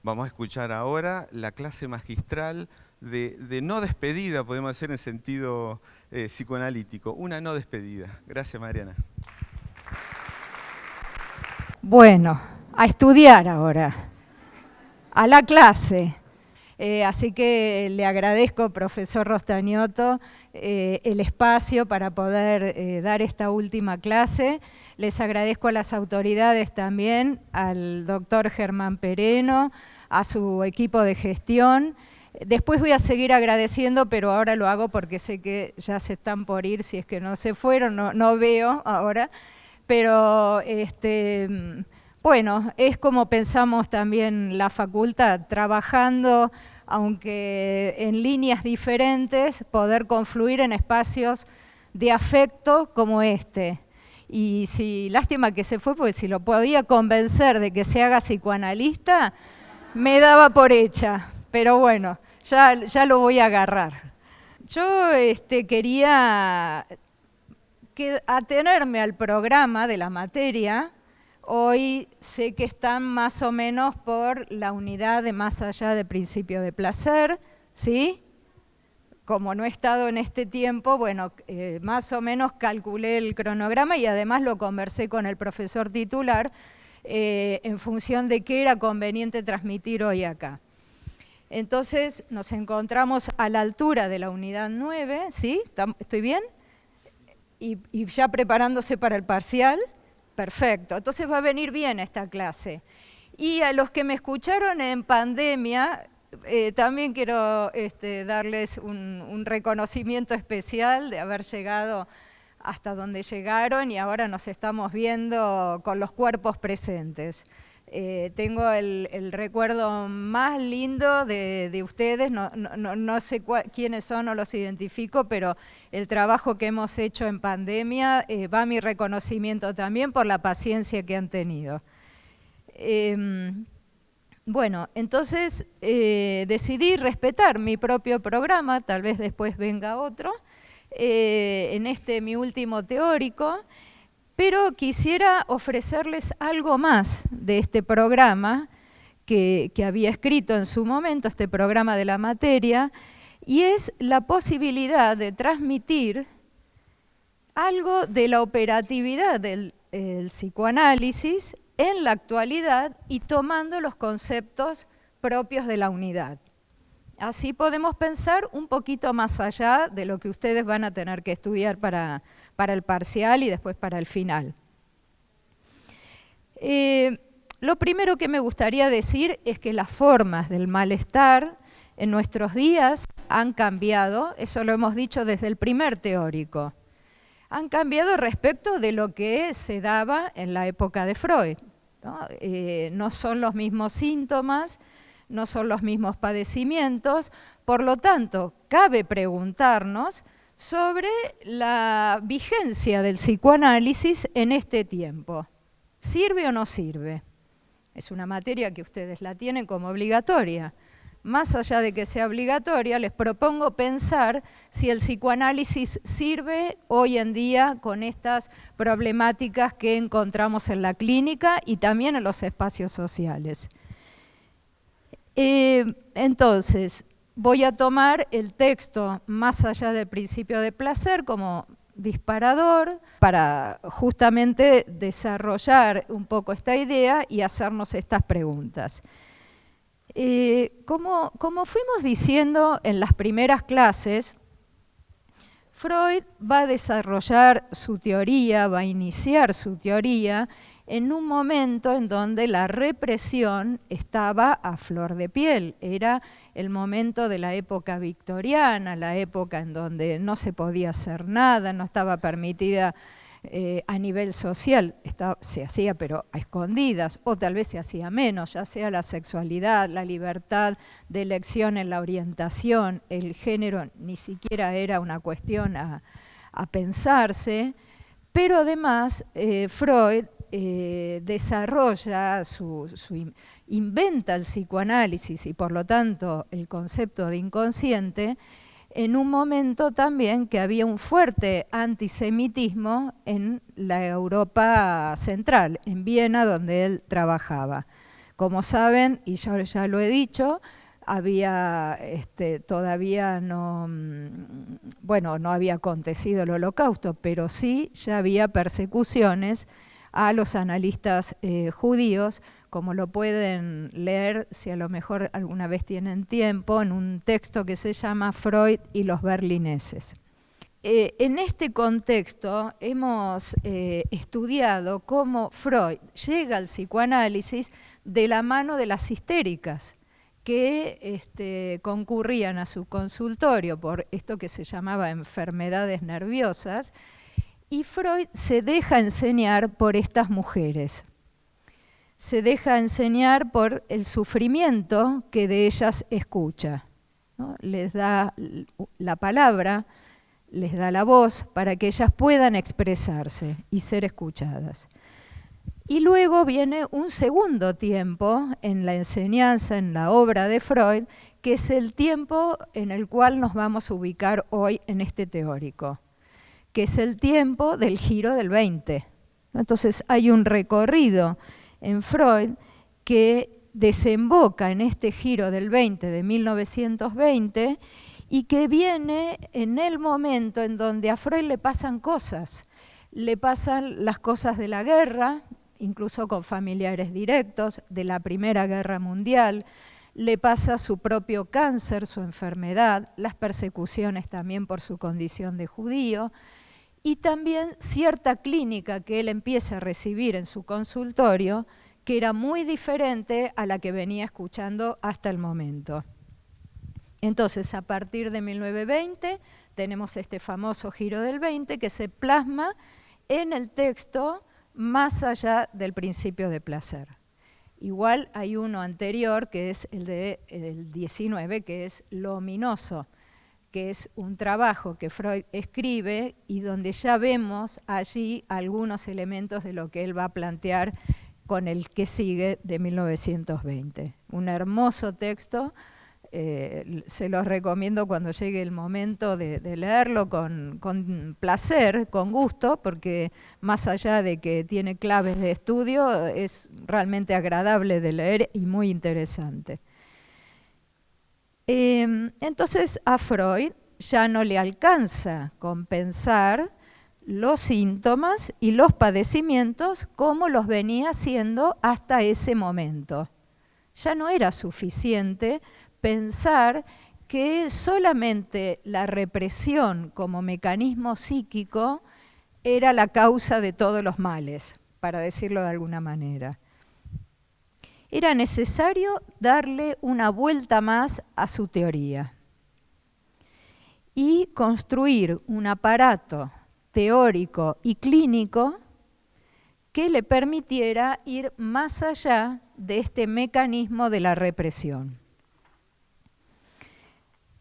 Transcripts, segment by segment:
Vamos a escuchar ahora la clase magistral de no despedida, podemos hacer en sentido psicoanalítico, una no despedida. Gracias, Mariana. Bueno, a estudiar ahora, a la clase. Así que le agradezco, profesor Rostañotto, el espacio para poder dar esta última clase. Les agradezco a las autoridades también, al doctor Germán Pereno, a su equipo de gestión. Después voy a seguir agradeciendo, pero ahora lo hago porque sé que ya se están por ir, si es que no se fueron, no veo ahora. Pero bueno, es como pensamos también la facultad, trabajando, aunque en líneas diferentes, poder confluir en espacios de afecto como este. Y si, lástima que se fue, porque si lo podía convencer de que se haga psicoanalista, me daba por hecha. Pero bueno, ya lo voy a agarrar. Yo quería atenerme al programa de la materia. Hoy sé que están más o menos por la unidad de más allá de principio de placer, ¿sí? Como no he estado en este tiempo, bueno, más o menos calculé el cronograma y además lo conversé con el profesor titular en función de qué era conveniente transmitir hoy acá. Entonces nos encontramos a la altura de la unidad 9, ¿sí? ¿Estoy bien? Y ya preparándose para el parcial. Perfecto, entonces va a venir bien esta clase. Y a los que me escucharon en pandemia, también quiero darles un reconocimiento especial de haber llegado hasta donde llegaron y ahora nos estamos viendo con los cuerpos presentes. Tengo el recuerdo más lindo de ustedes, no sé quiénes son, no los identifico, pero el trabajo que hemos hecho en pandemia va mi reconocimiento también por la paciencia que han tenido. Bueno, entonces decidí respetar mi propio programa, tal vez después venga otro, en mi último teórico, pero quisiera ofrecerles algo más de este programa que había escrito en su momento, este programa de la materia, y es la posibilidad de transmitir algo de la operatividad del psicoanálisis en la actualidad y tomando los conceptos propios de la unidad. Así podemos pensar un poquito más allá de lo que ustedes van a tener que estudiar para el parcial y después para el final. Lo primero que me gustaría decir es que las formas del malestar en nuestros días han cambiado, eso lo hemos dicho desde el primer teórico. Han cambiado respecto de lo que se daba en la época de Freud, ¿no? No son los mismos síntomas, no son los mismos padecimientos, por lo tanto, cabe preguntarnos sobre la vigencia del psicoanálisis en este tiempo. ¿Sirve o no sirve? Es una materia que ustedes la tienen como obligatoria. Más allá de que sea obligatoria, les propongo pensar si el psicoanálisis sirve hoy en día con estas problemáticas que encontramos en la clínica y también en los espacios sociales. Entonces, voy a tomar el texto Más allá del principio de placer como disparador para justamente desarrollar un poco esta idea y hacernos estas preguntas. Como fuimos diciendo en las primeras clases, Freud va a desarrollar su teoría, va a iniciar su teoría en un momento en donde la represión estaba a flor de piel. Era el momento de la época victoriana, la época en donde no se podía hacer nada, no estaba permitida a nivel social, se hacía pero a escondidas, o tal vez se hacía menos, ya sea la sexualidad, la libertad de elección en la orientación, el género ni siquiera era una cuestión a pensarse, pero además Freud desarrolla, inventa el psicoanálisis y por lo tanto el concepto de inconsciente en un momento también que había un fuerte antisemitismo en la Europa central, en Viena, donde él trabajaba. Como saben, y yo ya lo he dicho, había todavía no, bueno, no había acontecido el Holocausto, pero sí ya había persecuciones a los analistas judíos, como lo pueden leer, si a lo mejor alguna vez tienen tiempo, en un texto que se llama Freud y los berlineses. En este contexto hemos estudiado cómo Freud llega al psicoanálisis de la mano de las histéricas, que concurrían a su consultorio por esto que se llamaba enfermedades nerviosas, y Freud se deja enseñar por estas mujeres. Se deja enseñar por el sufrimiento que de ellas escucha, ¿no? Les da la palabra, les da la voz para que ellas puedan expresarse y ser escuchadas. Y luego viene un segundo tiempo en la enseñanza, en la obra de Freud, que es el tiempo en el cual nos vamos a ubicar hoy en este teórico, que es el tiempo del giro del 20. Entonces hay un recorrido en Freud que desemboca en este giro del 20 de 1920 y que viene en el momento en donde a Freud le pasan cosas. Le pasan las cosas de la guerra, incluso con familiares directos, de la Primera Guerra Mundial, le pasa su propio cáncer, su enfermedad, las persecuciones también por su condición de judío, y también cierta clínica que él empieza a recibir en su consultorio, que era muy diferente a la que venía escuchando hasta el momento. Entonces, a partir de 1920, tenemos este famoso giro del 20 que se plasma en el texto Más allá del principio de placer. Igual hay uno anterior, que es el del 19, que es Lo ominoso, que es un trabajo que Freud escribe y donde ya vemos allí algunos elementos de lo que él va a plantear con el que sigue de 1920. Un hermoso texto, se los recomiendo cuando llegue el momento de leerlo con placer, con gusto, porque más allá de que tiene claves de estudio, es realmente agradable de leer y muy interesante. Entonces a Freud ya no le alcanza compensar los síntomas y los padecimientos como los venía haciendo hasta ese momento. Ya no era suficiente pensar que solamente la represión como mecanismo psíquico era la causa de todos los males, para decirlo de alguna manera. Era necesario darle una vuelta más a su teoría y construir un aparato teórico y clínico que le permitiera ir más allá de este mecanismo de la represión.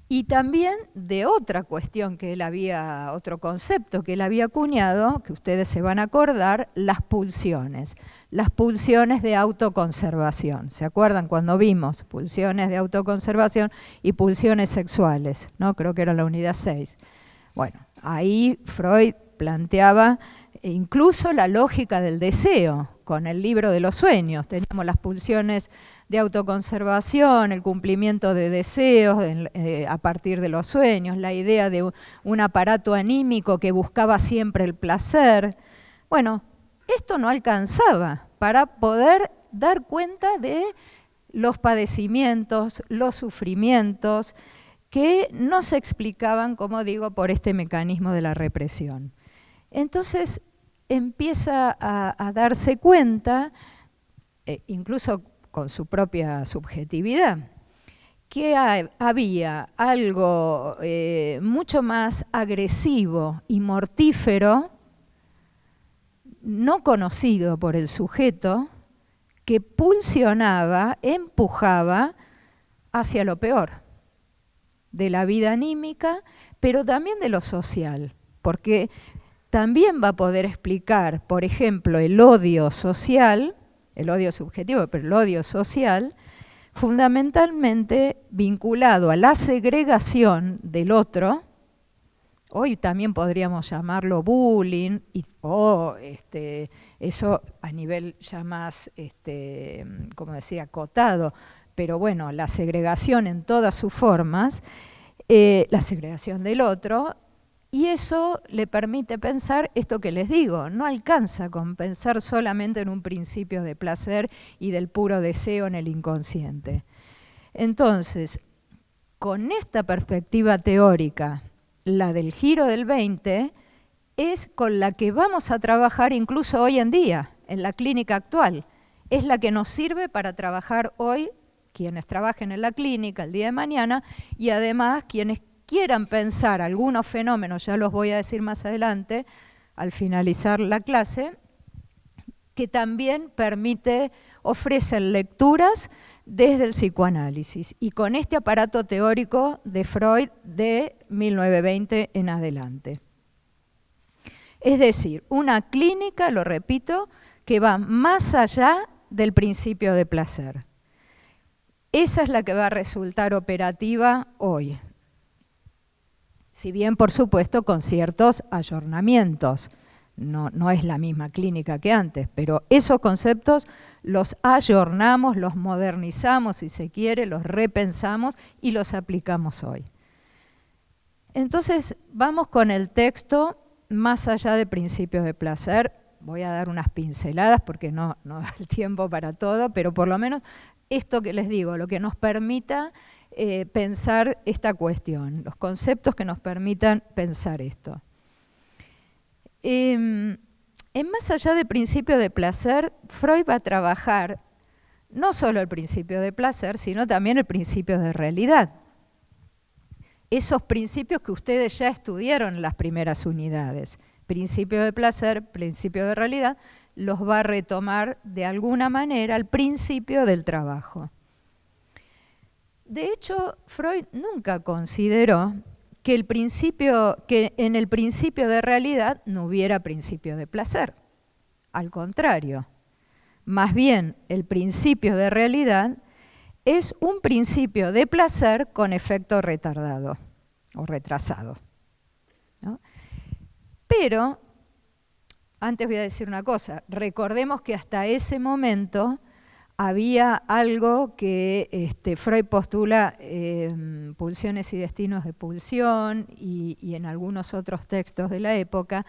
Y también de otra cuestión que él había, otro concepto que él había acuñado, que ustedes se van a acordar, las pulsiones de autoconservación. ¿Se acuerdan cuando vimos pulsiones de autoconservación y pulsiones sexuales? ¿No? Creo que era la unidad 6. Bueno, ahí Freud planteaba incluso la lógica del deseo, con el libro de los sueños. Teníamos las pulsiones de autoconservación, el cumplimiento de deseos a partir de los sueños, la idea de un aparato anímico que buscaba siempre el placer. Bueno, esto no alcanzaba para poder dar cuenta de los padecimientos, los sufrimientos, que no se explicaban, como digo, por este mecanismo de la represión. Entonces empieza a darse cuenta, incluso con su propia subjetividad, que había algo mucho más agresivo y mortífero, no conocido por el sujeto, que pulsionaba, empujaba hacia lo peor de la vida anímica, pero también de lo social, porque también va a poder explicar, por ejemplo, el odio social, el odio subjetivo, pero el odio social, fundamentalmente vinculado a la segregación del otro hoy también podríamos llamarlo bullying, eso a nivel ya más, como decía, acotado, pero bueno, la segregación en todas sus formas, la segregación del otro, y eso le permite pensar esto que les digo, no alcanza con pensar solamente en un principio de placer y del puro deseo en el inconsciente. Entonces, con esta perspectiva teórica, la del giro del 20, es con la que vamos a trabajar incluso hoy en día, en la clínica actual. Es la que nos sirve para trabajar hoy, quienes trabajen en la clínica el día de mañana, y además quienes quieran pensar algunos fenómenos, ya los voy a decir más adelante, al finalizar la clase, que también ofrecen lecturas desde el psicoanálisis y con este aparato teórico de Freud de 1920 en adelante. Es decir, una clínica, lo repito, que va más allá del principio de placer. Esa es la que va a resultar operativa hoy. Si bien, por supuesto, con ciertos ayornamientos. No es la misma clínica que antes, pero esos conceptos los ayornamos, los modernizamos, si se quiere, los repensamos y los aplicamos hoy. Entonces, vamos con el texto más allá de principio de placer. Voy a dar unas pinceladas porque no da el tiempo para todo, pero por lo menos esto que les digo, lo que nos permita pensar esta cuestión, los conceptos que nos permitan pensar esto. En más allá de principio de placer, Freud va a trabajar no solo el principio de placer, sino también el principio de realidad. Esos principios que ustedes ya estudiaron en las primeras unidades, principio de placer, principio de realidad, los va a retomar de alguna manera al principio del trabajo. De hecho, Freud nunca consideró que en el principio de realidad no hubiera principio de placer. Al contrario, más bien el principio de realidad es un principio de placer con efecto retardado o retrasado, ¿no? Pero, antes voy a decir una cosa, recordemos que hasta ese momento había algo que Freud postula, pulsiones y destinos de pulsión y en algunos otros textos de la época,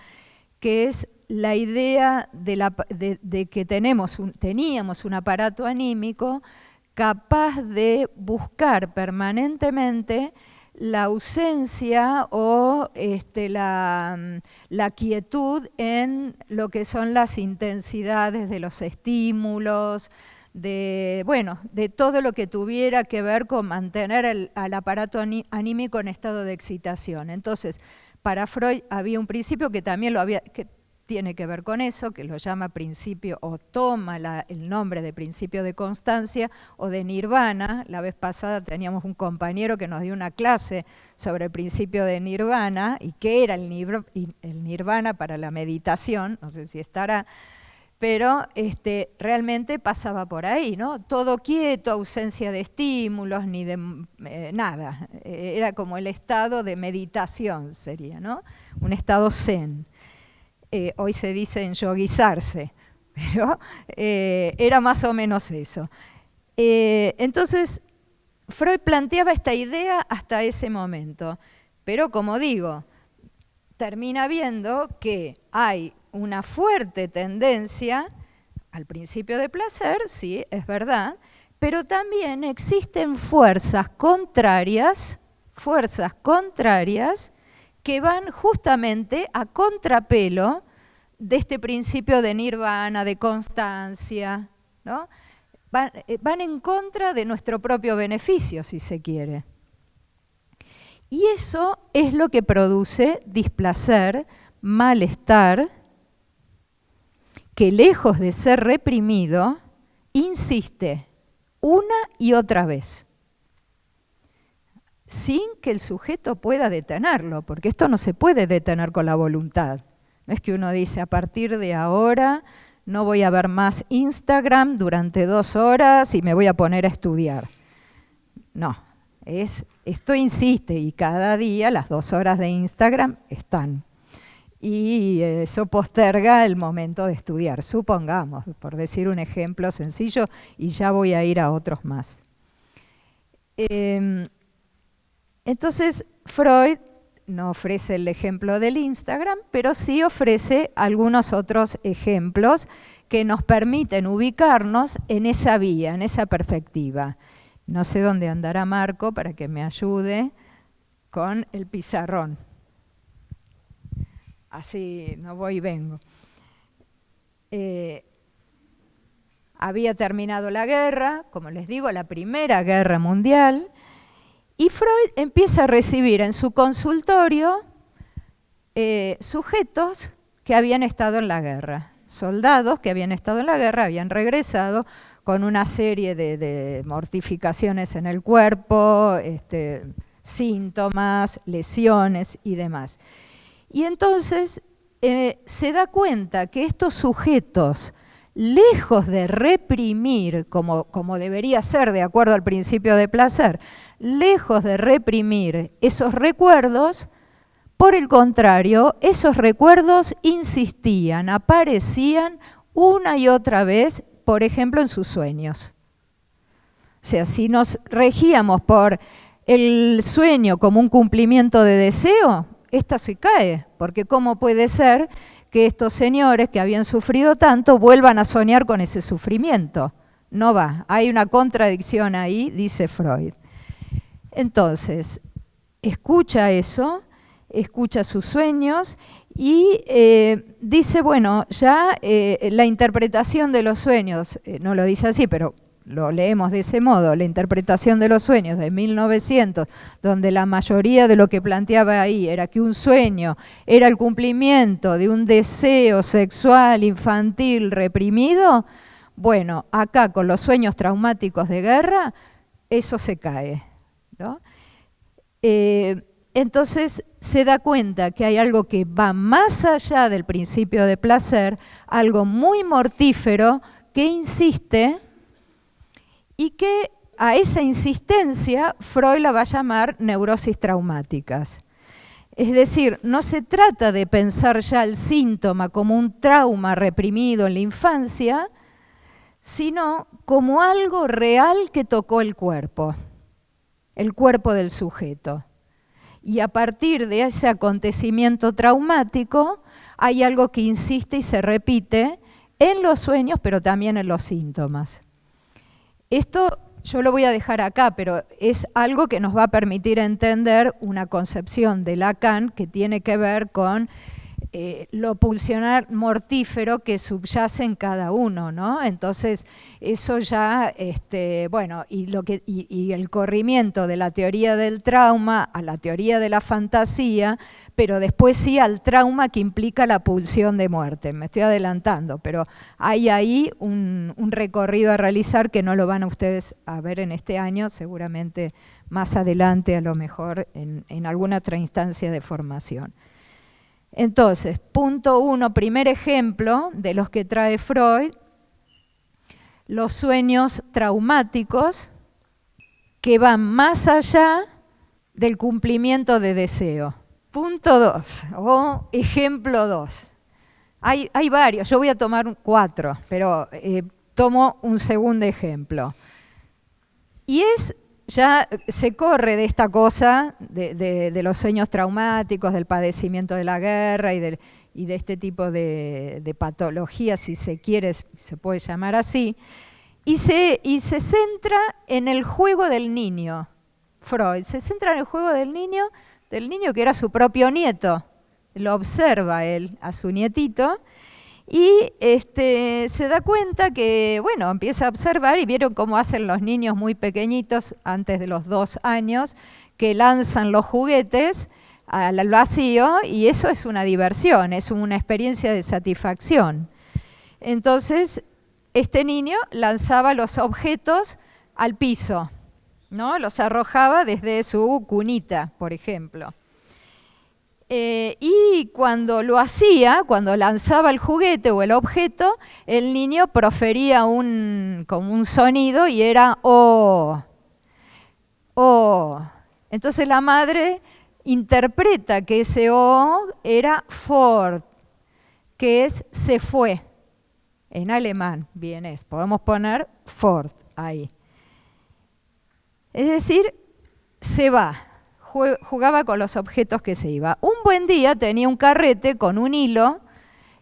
que es la idea de que teníamos un aparato anímico capaz de buscar permanentemente la ausencia o la quietud en lo que son las intensidades de los estímulos, de todo lo que tuviera que ver con mantener al aparato anímico en estado de excitación. Entonces, para Freud había un principio que también que tiene que ver con eso, que lo llama principio, o toma el nombre de principio de constancia o de nirvana. La vez pasada teníamos un compañero que nos dio una clase sobre el principio de nirvana y qué era el nirvana para la meditación, no sé si estará, pero realmente pasaba por ahí, ¿no? Todo quieto, ausencia de estímulos, ni de nada. Era como el estado de meditación, sería, ¿no? Un estado zen. Hoy se dice enyoguizarse, pero era más o menos eso. Entonces, Freud planteaba esta idea hasta ese momento, pero como digo, termina viendo que hay una fuerte tendencia al principio de placer, sí, es verdad, pero también existen fuerzas contrarias que van justamente a contrapelo de este principio de nirvana, de constancia, ¿no? Van en contra de nuestro propio beneficio, si se quiere. Y eso es lo que produce displacer, malestar, que lejos de ser reprimido, insiste una y otra vez, sin que el sujeto pueda detenerlo, porque esto no se puede detener con la voluntad. No es que uno dice, a partir de ahora no voy a ver más Instagram durante 2 horas y me voy a poner a estudiar. No, Esto insiste y cada día las 2 horas de Instagram están. Y eso posterga el momento de estudiar, supongamos, por decir un ejemplo sencillo, y ya voy a ir a otros más. Entonces, Freud no ofrece el ejemplo del Instagram, pero sí ofrece algunos otros ejemplos que nos permiten ubicarnos en esa vía, en esa perspectiva. No sé dónde andará Marco para que me ayude con el pizarrón. Así no voy y vengo. Había terminado la guerra, como les digo, la Primera Guerra Mundial, y Freud empieza a recibir en su consultorio sujetos que habían estado en la guerra, soldados que habían estado en la guerra, habían regresado con una serie de mortificaciones en el cuerpo, síntomas, lesiones y demás. Y entonces se da cuenta que estos sujetos, lejos de reprimir, como debería ser de acuerdo al principio de placer, lejos de reprimir esos recuerdos, por el contrario, esos recuerdos insistían, aparecían una y otra vez, por ejemplo, en sus sueños. O sea, si nos regíamos por el sueño como un cumplimiento de deseo, esta se cae, porque ¿cómo puede ser que estos señores que habían sufrido tanto vuelvan a soñar con ese sufrimiento? No va, hay una contradicción ahí, dice Freud. Entonces, escucha eso, escucha sus sueños y dice, bueno, ya la interpretación de los sueños, no lo dice así, pero lo leemos de ese modo, la interpretación de los sueños de 1900, donde la mayoría de lo que planteaba ahí era que un sueño era el cumplimiento de un deseo sexual infantil reprimido, bueno, acá con los sueños traumáticos de guerra, eso se cae, ¿no? Entonces se da cuenta que hay algo que va más allá del principio de placer, algo muy mortífero que insiste y que a esa insistencia Freud la va a llamar neurosis traumáticas. Es decir, no se trata de pensar ya el síntoma como un trauma reprimido en la infancia, sino como algo real que tocó el cuerpo del sujeto. Y a partir de ese acontecimiento traumático hay algo que insiste y se repite en los sueños, pero también en los síntomas. Esto yo lo voy a dejar acá, pero es algo que nos va a permitir entender una concepción de Lacan que tiene que ver con lo pulsionar mortífero que subyace en cada uno, ¿no? Entonces, eso ya, bueno, y el corrimiento de la teoría del trauma a la teoría de la fantasía, pero después sí al trauma que implica la pulsión de muerte. Me estoy adelantando, pero hay ahí un recorrido a realizar que no lo van a ustedes a ver en este año, seguramente más adelante, a lo mejor en alguna otra instancia de formación. Entonces, punto 1, primer ejemplo de los que trae Freud, los sueños traumáticos que van más allá del cumplimiento de deseo. Punto 2, o ejemplo 2. Hay varios, yo voy a tomar 4, pero tomo un segundo ejemplo. Y ya se corre de esta cosa de los sueños traumáticos, del padecimiento de la guerra y de este tipo de patologías, si se quiere, se puede llamar así, y se centra en el juego del niño. Freud se centra en el juego del niño que era su propio nieto. Lo observa él a su nietito y se da cuenta que, bueno, empieza a observar y vieron cómo hacen los niños muy pequeñitos antes de los 2 años, que lanzan los juguetes al vacío y eso es una diversión, es una experiencia de satisfacción. Entonces, este niño lanzaba los objetos al piso, ¿no? Los arrojaba desde su cunita, por ejemplo. Y cuando lo hacía, cuando lanzaba el juguete o el objeto, el niño profería como un sonido y era "oh". Oh, entonces la madre interpreta que ese O era fort, que es se fue. En alemán, bien es, podemos poner fort ahí. Es decir, se va, jugaba con los objetos que se iba. Un buen día tenía un carrete con un hilo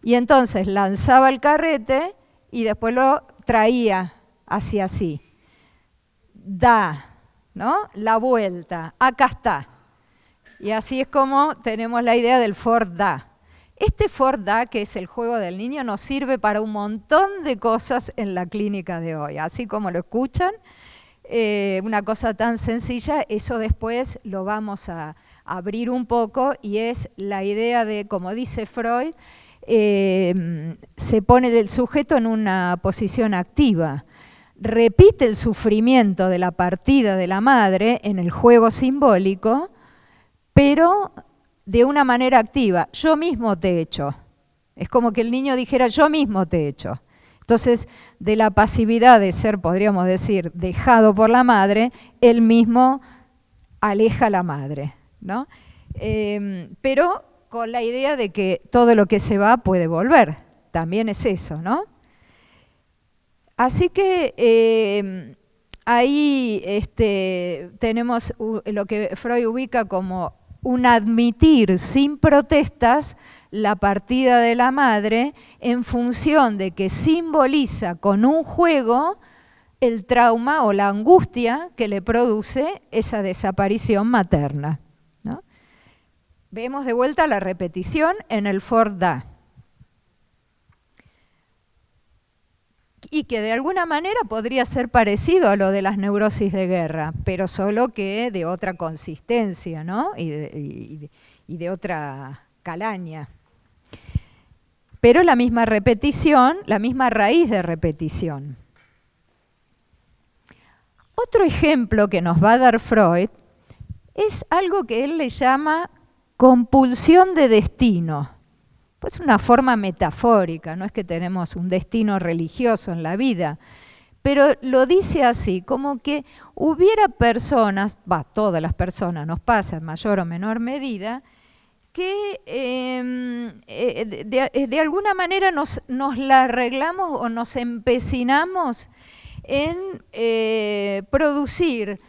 y entonces lanzaba el carrete y después lo traía hacia sí. Da, ¿no? La vuelta, acá está. Y así es como tenemos la idea del fort da. Este fort da, que es el juego del niño, nos sirve para un montón de cosas en la clínica de hoy. Así como lo escuchan, una cosa tan sencilla, eso después lo vamos a abrir un poco y es la idea de, como dice Freud, se pone el sujeto en una posición activa. Repite el sufrimiento de la partida de la madre en el juego simbólico, pero de una manera activa. Yo mismo te he hecho. Es como que el niño dijera, yo mismo te he hecho. Entonces, de la pasividad de ser, podríamos decir, dejado por la madre, él mismo aleja a la madre, ¿no? Pero con la idea de que todo lo que se va puede volver. También es eso, ¿no? Así que ahí tenemos lo que Freud ubica como un admitir sin protestas la partida de la madre en función de que simboliza con un juego el trauma o la angustia que le produce esa desaparición materna, ¿no? Vemos de vuelta la repetición en el fort da. Y que de alguna manera podría ser parecido a lo de las neurosis de guerra, pero solo que de otra consistencia, ¿no? y de otra calaña. Pero la misma repetición, la misma raíz de repetición. Otro ejemplo que nos va a dar Freud es algo que él le llama compulsión de destino. Pues una forma metafórica, no es que tenemos un destino religioso en la vida, pero lo dice así, como que hubiera personas, todas las personas nos pasa en mayor o menor medida, que de alguna manera nos la arreglamos o nos empecinamos en producir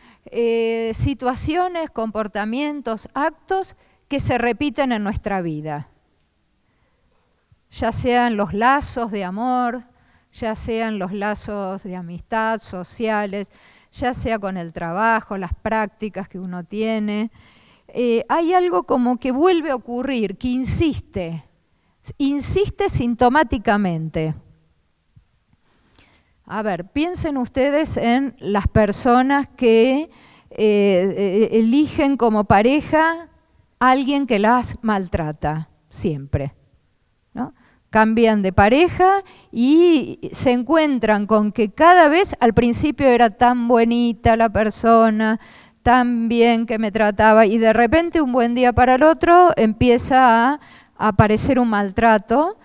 situaciones, comportamientos, actos que se repiten en nuestra vida. Ya sean los lazos de amor, ya sean los lazos de amistad, sociales, ya sea con el trabajo, las prácticas que uno tiene. Hay algo como que vuelve a ocurrir, que insiste sintomáticamente. A ver, piensen ustedes en las personas que eligen como pareja a alguien que las maltrata siempre, ¿no? Cambian de pareja y se encuentran con que cada vez, al principio era tan bonita la persona, tan bien que me trataba, y de repente un buen día para el otro empieza a aparecer un maltrato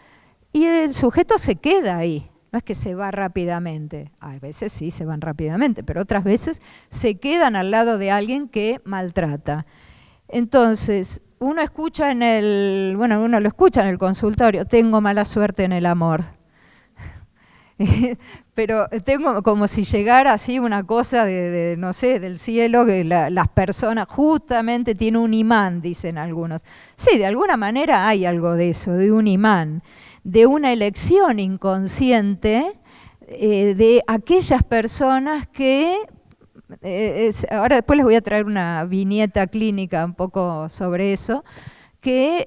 y el sujeto se queda ahí. No es que se va rápidamente, a veces sí se van rápidamente, pero otras veces se quedan al lado de alguien que maltrata. Entonces, uno escucha uno lo escucha en el consultorio, tengo mala suerte en el amor. Pero tengo como si llegara así una cosa no sé, del cielo, que las personas justamente tienen un imán, dicen algunos. Sí, de alguna manera hay algo de eso, de un imán, de una elección inconsciente de aquellas personas que... ahora después les voy a traer una viñeta clínica un poco sobre eso, que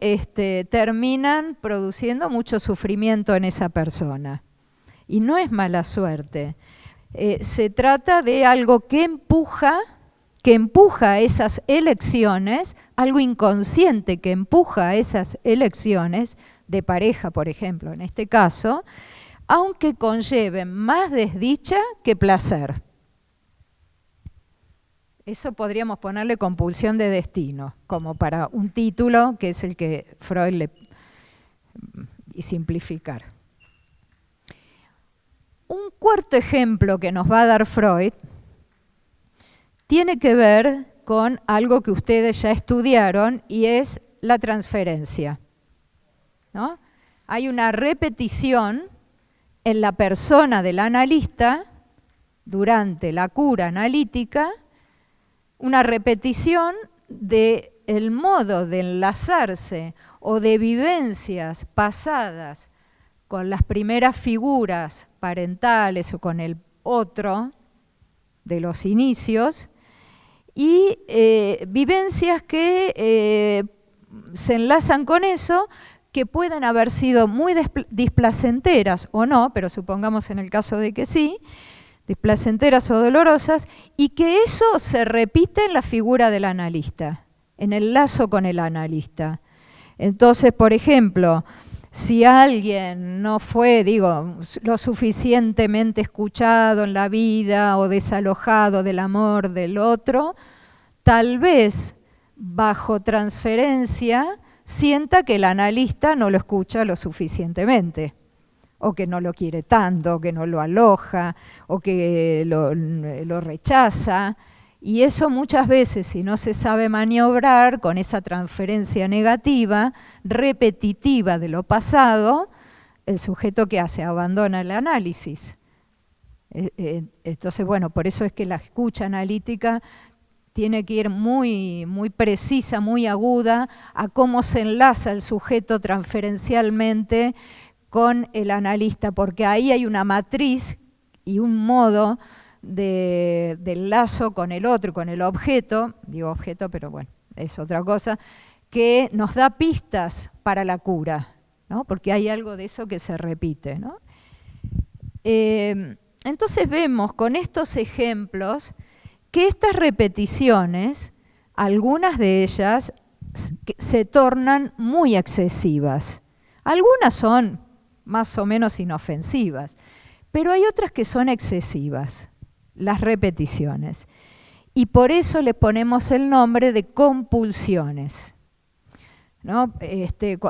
terminan produciendo mucho sufrimiento en esa persona. Y no es mala suerte. Se trata de algo que empuja a esas elecciones, algo inconsciente que empuja a esas elecciones, de pareja, por ejemplo, en este caso, aunque conlleven más desdicha que placer. Eso podríamos ponerle compulsión de destino, como para un título que es el que Freud y simplificar. Un cuarto ejemplo que nos va a dar Freud tiene que ver con algo que ustedes ya estudiaron y es la transferencia, ¿no? Hay una repetición en la persona del analista durante la cura analítica, una repetición del modo de enlazarse o de vivencias pasadas con las primeras figuras parentales o con el otro de los inicios, y vivencias que se enlazan con eso, que pueden haber sido muy displacenteras o no, pero supongamos en el caso de que sí, displacenteras o dolorosas, y que eso se repite en la figura del analista, en el lazo con el analista. Entonces, por ejemplo, si alguien no fue, lo suficientemente escuchado en la vida o desalojado del amor del otro, tal vez bajo transferencia sienta que el analista no lo escucha lo suficientemente, o que no lo quiere tanto, o que no lo aloja, o que lo rechaza. Y eso muchas veces, si no se sabe maniobrar con esa transferencia negativa, repetitiva de lo pasado, el sujeto ¿qué hace? Abandona el análisis. Entonces, bueno, por eso es que la escucha analítica tiene que ir muy, muy precisa, muy aguda, a cómo se enlaza el sujeto transferencialmente con el analista, porque ahí hay una matriz y un modo del lazo con el otro, con el objeto, digo objeto, pero bueno, es otra cosa, que nos da pistas para la cura, ¿no? Porque hay algo de eso que se repite, ¿no? Entonces vemos con estos ejemplos que estas repeticiones, algunas de ellas se tornan muy excesivas. Algunas son más o menos inofensivas, pero hay otras que son excesivas, las repeticiones. Y por eso le ponemos el nombre de compulsiones, ¿no?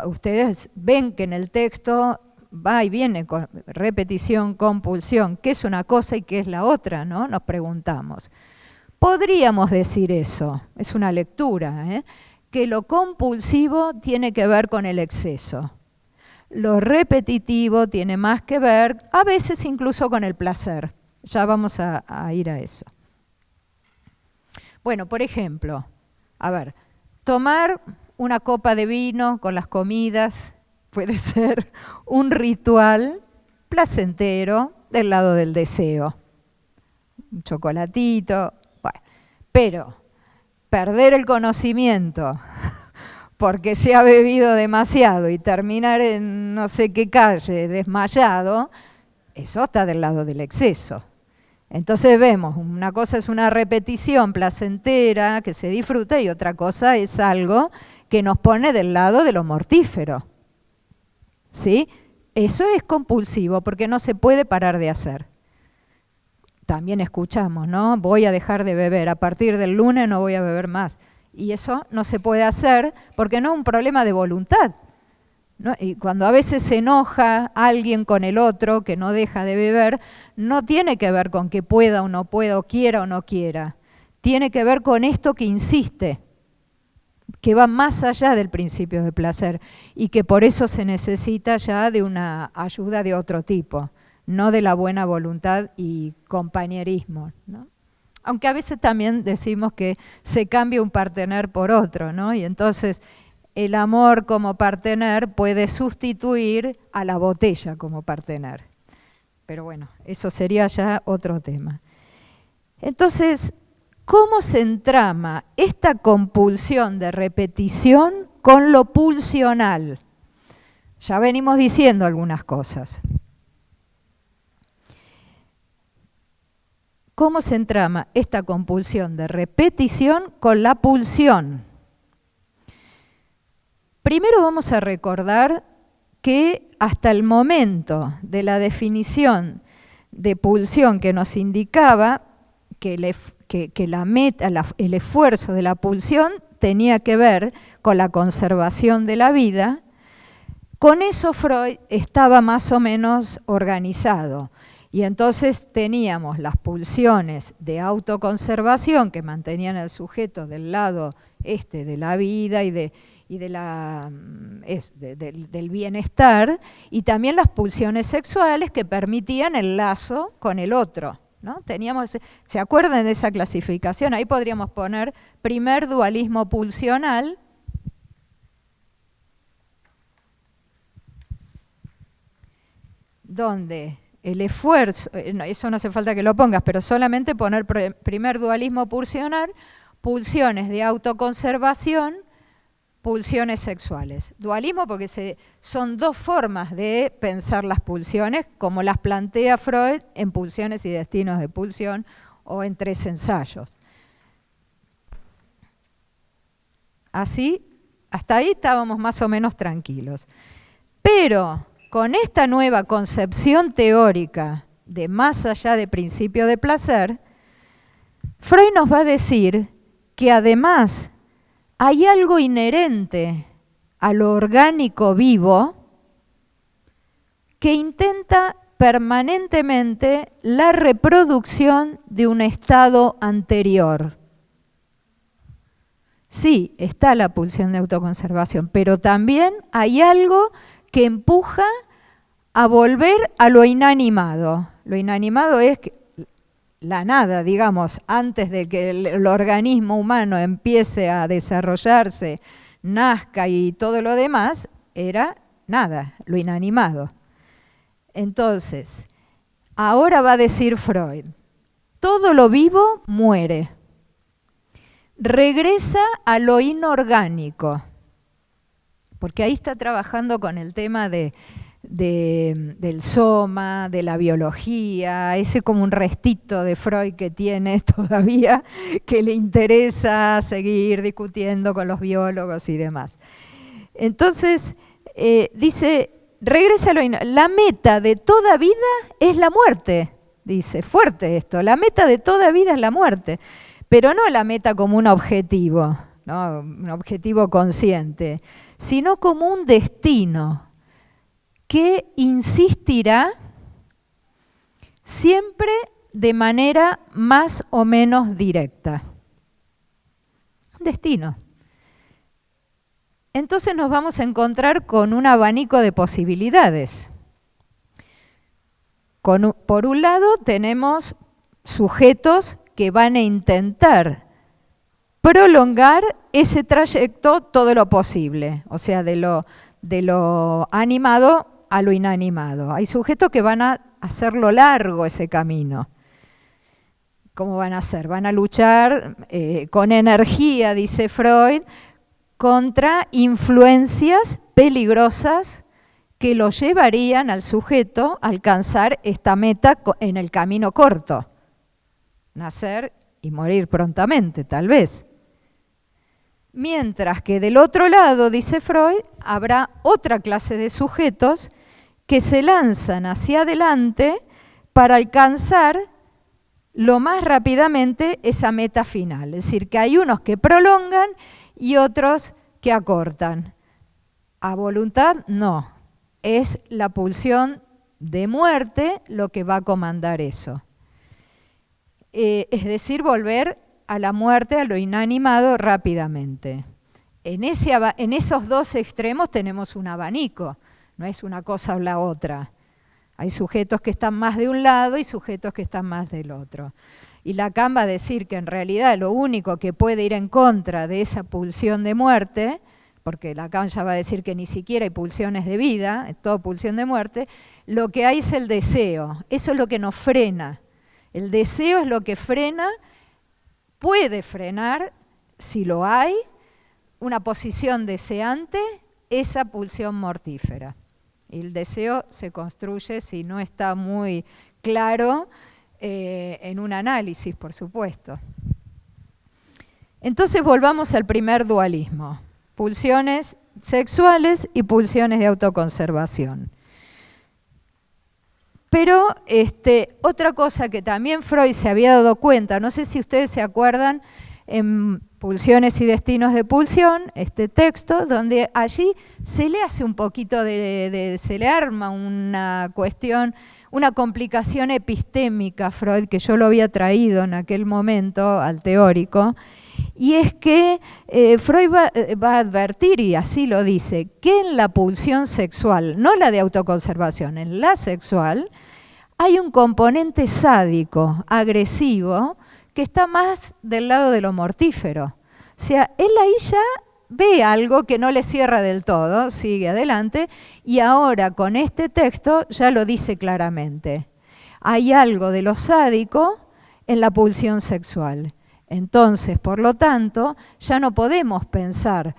Ustedes ven que en el texto va y viene con repetición, compulsión, qué es una cosa y qué es la otra, ¿no? Nos preguntamos. Podríamos decir eso, es una lectura, que lo compulsivo tiene que ver con el exceso. Lo repetitivo tiene más que ver, a veces incluso con el placer. Ya vamos a ir a eso. Bueno, por ejemplo, a ver, tomar una copa de vino con las comidas puede ser un ritual placentero del lado del deseo. Un chocolatito. Pero perder el conocimiento porque se ha bebido demasiado y terminar en no sé qué calle desmayado, eso está del lado del exceso. Entonces vemos, una cosa es una repetición placentera que se disfruta y otra cosa es algo que nos pone del lado de lo mortífero. ¿Sí? Eso es compulsivo porque no se puede parar de hacer. También escuchamos, ¿no? Voy a dejar de beber, a partir del lunes no voy a beber más. Y eso no se puede hacer porque no es un problema de voluntad, ¿no? Y cuando a veces se enoja alguien con el otro que no deja de beber, no tiene que ver con que pueda o no pueda, o quiera o no quiera. Tiene que ver con esto que insiste, que va más allá del principio de placer y que por eso se necesita ya de una ayuda de otro tipo, no de la buena voluntad y compañerismo, ¿no? Aunque a veces también decimos que se cambia un partener por otro, ¿no? Y entonces el amor como partener puede sustituir a la botella como partener. Pero bueno, eso sería ya otro tema. Entonces, ¿cómo se entrama esta compulsión de repetición con lo pulsional? Ya venimos diciendo algunas cosas. ¿Cómo se entrama esta compulsión de repetición con la pulsión? Primero vamos a recordar que hasta el momento de la definición de pulsión que nos indicaba que el esfuerzo de la pulsión tenía que ver con la conservación de la vida, con eso Freud estaba más o menos organizado. Y entonces teníamos las pulsiones de autoconservación que mantenían al sujeto del lado de la vida y del bienestar, y también las pulsiones sexuales que permitían el lazo con el otro, ¿no? Teníamos, ¿se acuerdan de esa clasificación? Ahí podríamos poner primer dualismo pulsional, donde el esfuerzo, eso no hace falta que lo pongas, pero solamente poner primer dualismo pulsional, pulsiones de autoconservación, pulsiones sexuales. Dualismo porque son dos formas de pensar las pulsiones, como las plantea Freud en Pulsiones y destinos de pulsión o en 3 ensayos. Así, hasta ahí estábamos más o menos tranquilos. Pero con esta nueva concepción teórica de más allá de principio de placer, Freud nos va a decir que además hay algo inherente a lo orgánico vivo que intenta permanentemente la reproducción de un estado anterior. Sí, está la pulsión de autoconservación, pero también hay algo que empuja a volver a lo inanimado. Lo inanimado es la nada, digamos, antes de que el organismo humano empiece a desarrollarse, nazca y todo lo demás, era nada, lo inanimado. Entonces, ahora va a decir Freud, todo lo vivo muere, regresa a lo inorgánico, porque ahí está trabajando con el tema del soma, de la biología, ese como un restito de Freud que tiene todavía, que le interesa seguir discutiendo con los biólogos y demás. Entonces, dice, regresa a lo inorgánico. La meta de toda vida es la muerte, dice, fuerte esto, la meta de toda vida es la muerte, pero no la meta como un objetivo, ¿no? Un objetivo consciente, sino como un destino que insistirá siempre de manera más o menos directa. Un destino. Entonces nos vamos a encontrar con un abanico de posibilidades. Por un lado tenemos sujetos que van a intentar prolongar ese trayecto todo lo posible, o sea, de lo animado a lo inanimado. Hay sujetos que van a hacerlo largo ese camino. ¿Cómo van a hacer? Van a luchar con energía, dice Freud, contra influencias peligrosas que lo llevarían al sujeto a alcanzar esta meta en el camino corto. Nacer y morir prontamente, tal vez. Mientras que del otro lado, dice Freud, habrá otra clase de sujetos que se lanzan hacia adelante para alcanzar lo más rápidamente esa meta final. Es decir, que hay unos que prolongan y otros que acortan. A voluntad, no. Es la pulsión de muerte lo que va a comandar eso. Es decir, volver a la muerte, a lo inanimado rápidamente. En esos dos extremos tenemos un abanico, no es una cosa o la otra. Hay sujetos que están más de un lado y sujetos que están más del otro. Y Lacan va a decir que en realidad lo único que puede ir en contra de esa pulsión de muerte, porque Lacan ya va a decir que ni siquiera hay pulsiones de vida, es todo pulsión de muerte, lo que hay es el deseo, eso es lo que nos frena. El deseo es lo que frena, puede frenar, si lo hay, una posición deseante, esa pulsión mortífera. El deseo se construye, si no está muy claro, en un análisis, por supuesto. Entonces volvamos al primer dualismo, pulsiones sexuales y pulsiones de autoconservación. Pero otra cosa que también Freud se había dado cuenta, no sé si ustedes se acuerdan, en Pulsiones y destinos de pulsión, este texto, donde allí se le hace un poquito se le arma una cuestión, una complicación epistémica, Freud, que yo lo había traído en aquel momento al teórico, y es que Freud va a advertir, y así lo dice, que en la pulsión sexual, no la de autoconservación, en la sexual, hay un componente sádico, agresivo, que está más del lado de lo mortífero. O sea, él ahí ya ve algo que no le cierra del todo, sigue adelante, y ahora con este texto ya lo dice claramente. Hay algo de lo sádico en la pulsión sexual. Entonces, por lo tanto, ya no podemos pensar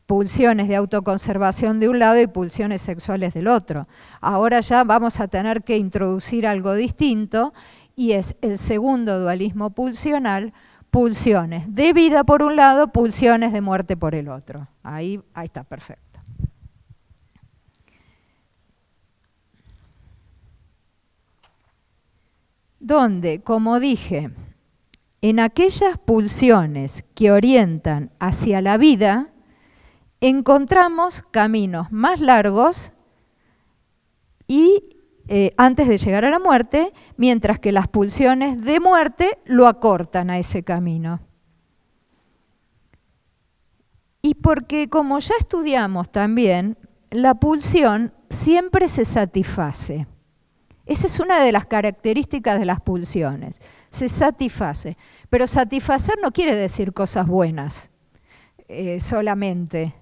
pulsiones de autoconservación de un lado y pulsiones sexuales del otro. Ahora ya vamos a tener que introducir algo distinto, y es el segundo dualismo pulsional, pulsiones de vida por un lado, pulsiones de muerte por el otro. Ahí está, perfecto. Donde, como dije, en aquellas pulsiones que orientan hacia la vida, encontramos caminos más largos y antes de llegar a la muerte, mientras que las pulsiones de muerte lo acortan a ese camino. Y porque, como ya estudiamos también, la pulsión siempre se satisface. Esa es una de las características de las pulsiones, se satisface. Pero satisfacer no quiere decir cosas buenas solamente.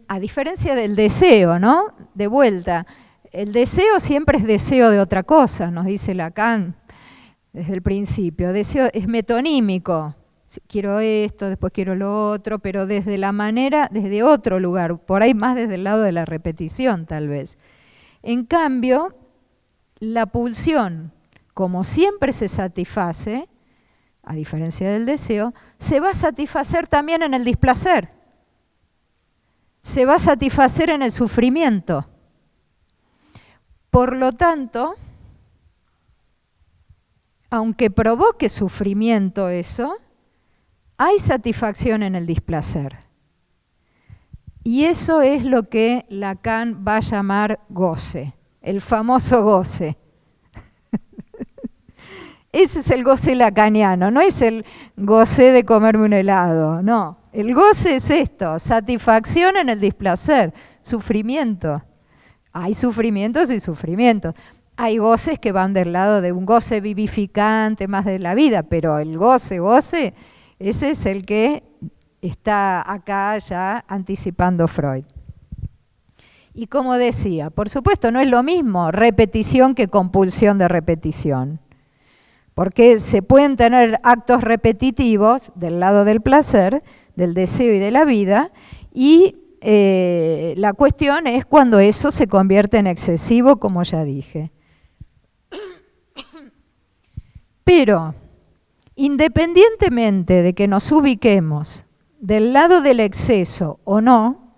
A diferencia del deseo, ¿no? De vuelta, el deseo siempre es deseo de otra cosa, nos dice Lacan desde el principio. Deseo es metonímico. Quiero esto, después quiero lo otro, pero desde la manera, desde otro lugar, por ahí más desde el lado de la repetición tal vez. En cambio, la pulsión, como siempre se satisface, a diferencia del deseo, se va a satisfacer también en el displacer. Se va a satisfacer en el sufrimiento. Por lo tanto, aunque provoque sufrimiento eso, hay satisfacción en el displacer. Y eso es lo que Lacan va a llamar goce, el famoso goce. Ese es el goce lacaniano, no es el goce de comerme un helado, no. El goce es esto, satisfacción en el displacer, sufrimiento. Hay sufrimientos y sufrimientos. Hay goces que van del lado de un goce vivificante, más de la vida, pero el goce, ese es el que está acá ya anticipando Freud. Y como decía, por supuesto no es lo mismo repetición que compulsión de repetición, porque se pueden tener actos repetitivos del lado del placer, del deseo y de la vida, y la cuestión es cuando eso se convierte en excesivo, como ya dije. Pero, independientemente de que nos ubiquemos del lado del exceso o no,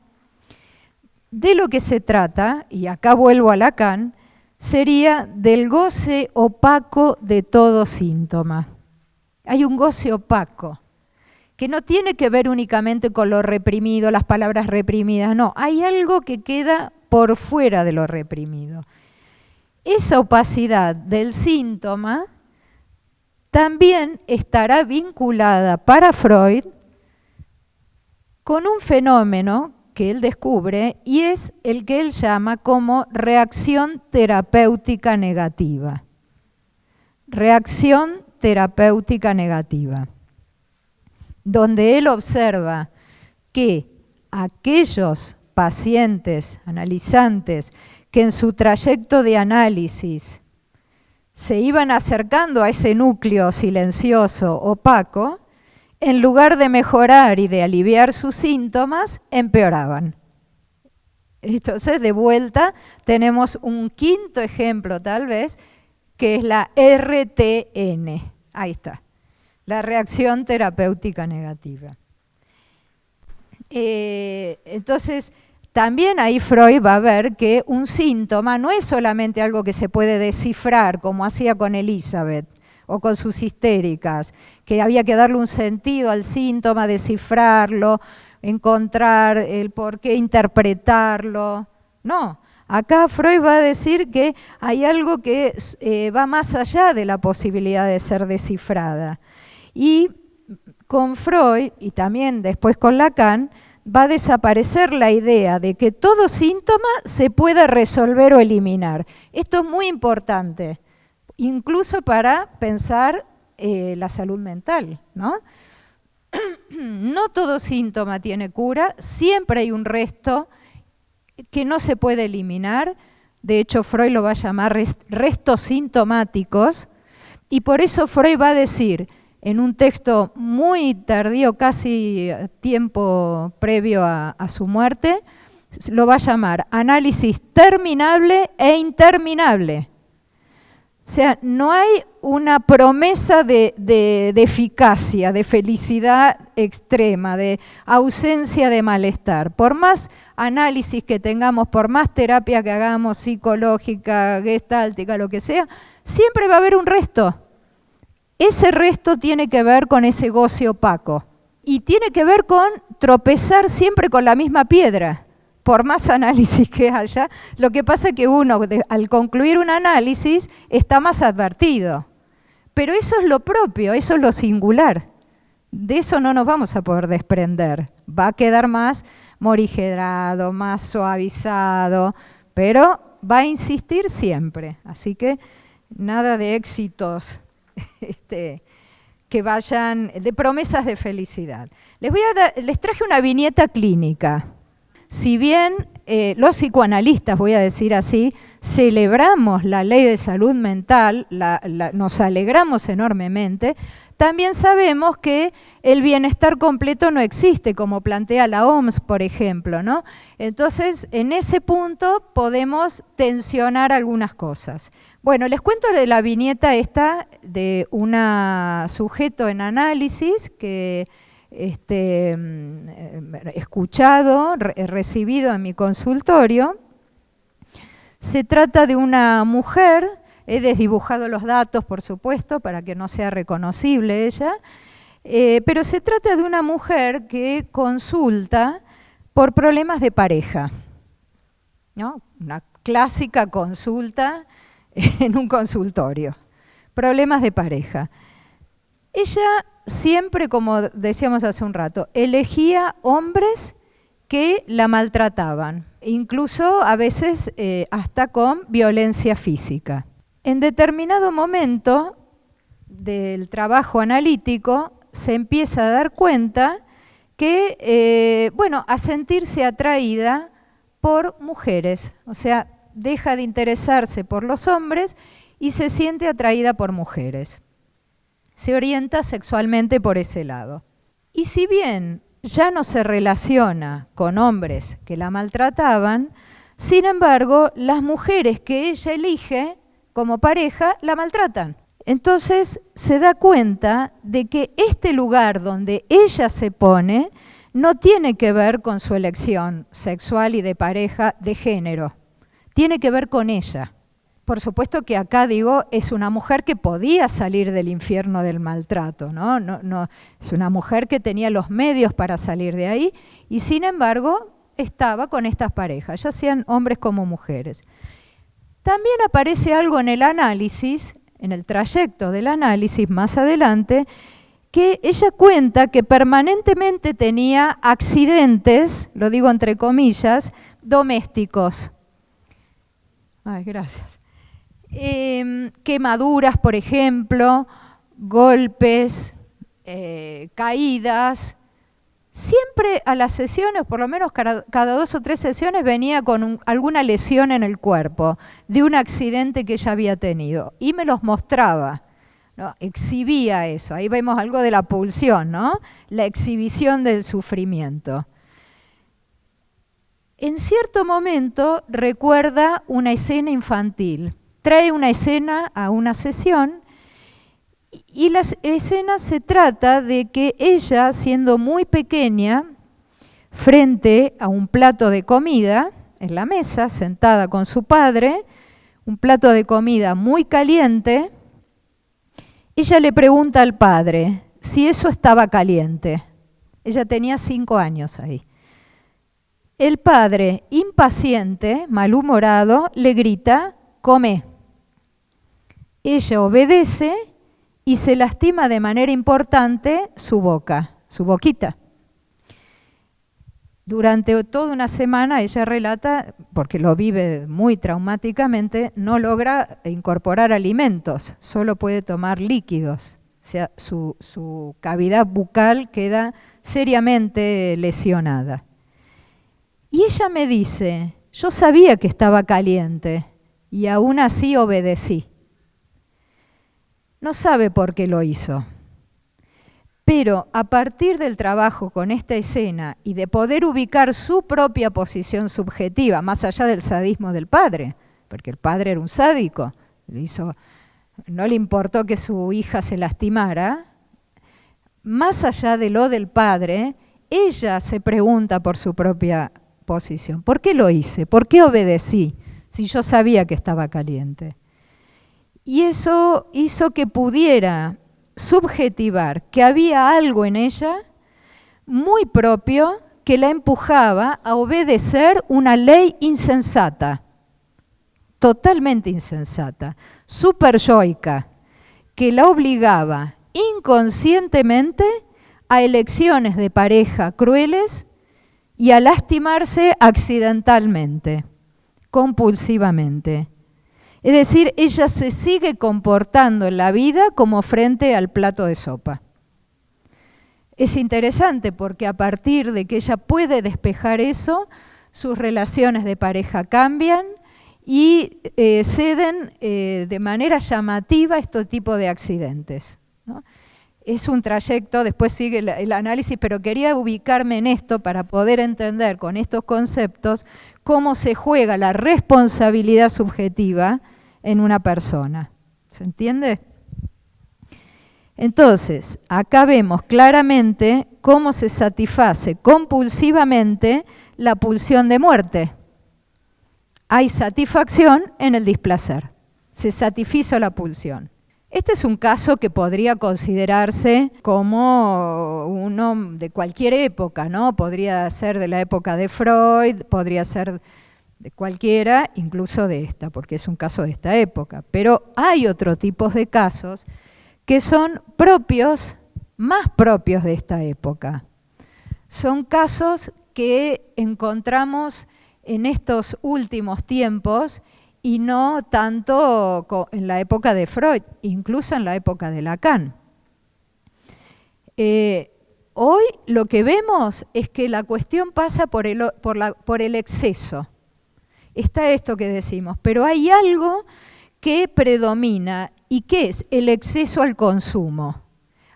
de lo que se trata, y acá vuelvo a Lacan, sería del goce opaco de todo síntoma. Hay un goce opaco, que no tiene que ver únicamente con lo reprimido, las palabras reprimidas, no, hay algo que queda por fuera de lo reprimido. Esa opacidad del síntoma también estará vinculada para Freud con un fenómeno que él descubre y es el que él llama como reacción terapéutica negativa. Reacción terapéutica negativa, donde él observa que aquellos pacientes, analizantes, que en su trayecto de análisis se iban acercando a ese núcleo silencioso, opaco, en lugar de mejorar y de aliviar sus síntomas, empeoraban. Entonces, de vuelta, tenemos un quinto ejemplo, tal vez, que es la RTN. Ahí está, la reacción terapéutica negativa. Entonces, también ahí Freud va a ver que un síntoma no es solamente algo que se puede descifrar, como hacía con Elizabeth o con sus histéricas, que había que darle un sentido al síntoma, descifrarlo, encontrar el por qué, interpretarlo. No, Acá Freud va a decir que hay algo que va más allá de la posibilidad de ser descifrada. Y con Freud, y también después con Lacan, va a desaparecer la idea de que todo síntoma se pueda resolver o eliminar. Esto es muy importante, incluso para pensar la salud mental, ¿no? No todo síntoma tiene cura, siempre hay un resto que no se puede eliminar. De hecho, Freud lo va a llamar restos sintomáticos, y por eso Freud va a decir, en un texto muy tardío, casi tiempo previo a su muerte, lo va a llamar análisis terminable e interminable. O sea, no hay una promesa de eficacia, de felicidad extrema, de ausencia de malestar. Por más análisis que tengamos, por más terapia que hagamos, psicológica, gestáltica, lo que sea, siempre va a haber un resto. Ese resto tiene que ver con ese goce opaco y tiene que ver con tropezar siempre con la misma piedra. Por más análisis que haya, lo que pasa es que uno, al concluir un análisis, está más advertido. Pero eso es lo propio, eso es lo singular. De eso no nos vamos a poder desprender. Va a quedar más morigerado, más suavizado, pero va a insistir siempre. Así que nada de éxitos que vayan, de promesas de felicidad. Les traje una viñeta clínica. Si bien los psicoanalistas, voy a decir así, celebramos la ley de salud mental, nos alegramos enormemente, también sabemos que el bienestar completo no existe, como plantea la OMS, por ejemplo, ¿no? Entonces, en ese punto podemos tensionar algunas cosas. Bueno, les cuento de la viñeta esta de un sujeto en análisis que escuchado, recibido en mi consultorio. Se trata de una mujer, he desdibujado los datos, por supuesto, para que no sea reconocible ella, pero se trata de una mujer que consulta por problemas de pareja, ¿no? Una clásica consulta en un consultorio, problemas de pareja. Ella siempre, como decíamos hace un rato, elegía hombres que la maltrataban, incluso a veces hasta con violencia física. En determinado momento del trabajo analítico se empieza a dar cuenta que, a sentirse atraída por mujeres, o sea, deja de interesarse por los hombres y se siente atraída por mujeres. Se orienta sexualmente por ese lado. Y si bien ya no se relaciona con hombres que la maltrataban, sin embargo, las mujeres que ella elige como pareja la maltratan. Entonces se da cuenta de que este lugar donde ella se pone no tiene que ver con su elección sexual y de pareja de género, tiene que ver con ella. Por supuesto que acá digo, es una mujer que podía salir del infierno del maltrato, ¿no? No, es una mujer que tenía los medios para salir de ahí y sin embargo estaba con estas parejas, ya sean hombres como mujeres. También aparece algo en el análisis, en el trayecto del análisis más adelante, que ella cuenta que permanentemente tenía accidentes, lo digo entre comillas, domésticos. Ay, gracias. Quemaduras, por ejemplo, golpes, caídas. Siempre a las sesiones, por lo menos cada 2 o 3 sesiones, venía con alguna lesión en el cuerpo de un accidente que ella había tenido y me los mostraba, ¿no? Exhibía eso. Ahí vemos algo de la pulsión, ¿no? La exhibición del sufrimiento. En cierto momento recuerda una escena infantil. Trae una escena a una sesión y la escena se trata de que ella, siendo muy pequeña, frente a un plato de comida en la mesa, sentada con su padre, un plato de comida muy caliente, ella le pregunta al padre si eso estaba caliente. Ella tenía 5 años ahí. El padre, impaciente, malhumorado, le grita, come. Ella obedece y se lastima de manera importante su boca, su boquita. Durante toda una semana, ella relata, porque lo vive muy traumáticamente, no logra incorporar alimentos, solo puede tomar líquidos. O sea, su cavidad bucal queda seriamente lesionada. Y ella me dice, yo sabía que estaba caliente y aún así obedecí. No sabe por qué lo hizo. Pero a partir del trabajo con esta escena y de poder ubicar su propia posición subjetiva, más allá del sadismo del padre, porque el padre era un sádico, no le importó que su hija se lastimara, más allá de lo del padre, ella se pregunta por su propia posición. ¿Por qué lo hice? ¿Por qué obedecí si yo sabía que estaba caliente? Y eso hizo que pudiera subjetivar que había algo en ella muy propio que la empujaba a obedecer una ley insensata, totalmente insensata, superyoica, que la obligaba inconscientemente a elecciones de pareja crueles y a lastimarse accidentalmente, compulsivamente. Es decir, ella se sigue comportando en la vida como frente al plato de sopa. Es interesante porque a partir de que ella puede despejar eso, sus relaciones de pareja cambian y ceden de manera llamativa este tipo de accidentes, ¿no? Es un trayecto, después sigue el análisis, pero quería ubicarme en esto para poder entender con estos conceptos cómo se juega la responsabilidad subjetiva en una persona. ¿Se entiende? Entonces, acá vemos claramente cómo se satisface compulsivamente la pulsión de muerte. Hay satisfacción en el displacer. Se satisfizo la pulsión. Este es un caso que podría considerarse como uno de cualquier época, ¿no? Podría ser de la época de Freud, podría ser de cualquiera, incluso de esta, porque es un caso de esta época. Pero hay otro tipo de casos que son propios, más propios de esta época. Son casos que encontramos en estos últimos tiempos y no tanto en la época de Freud, incluso en la época de Lacan. Hoy lo que vemos es que la cuestión pasa por el exceso. Está esto que decimos, pero hay algo que predomina y que es el exceso al consumo.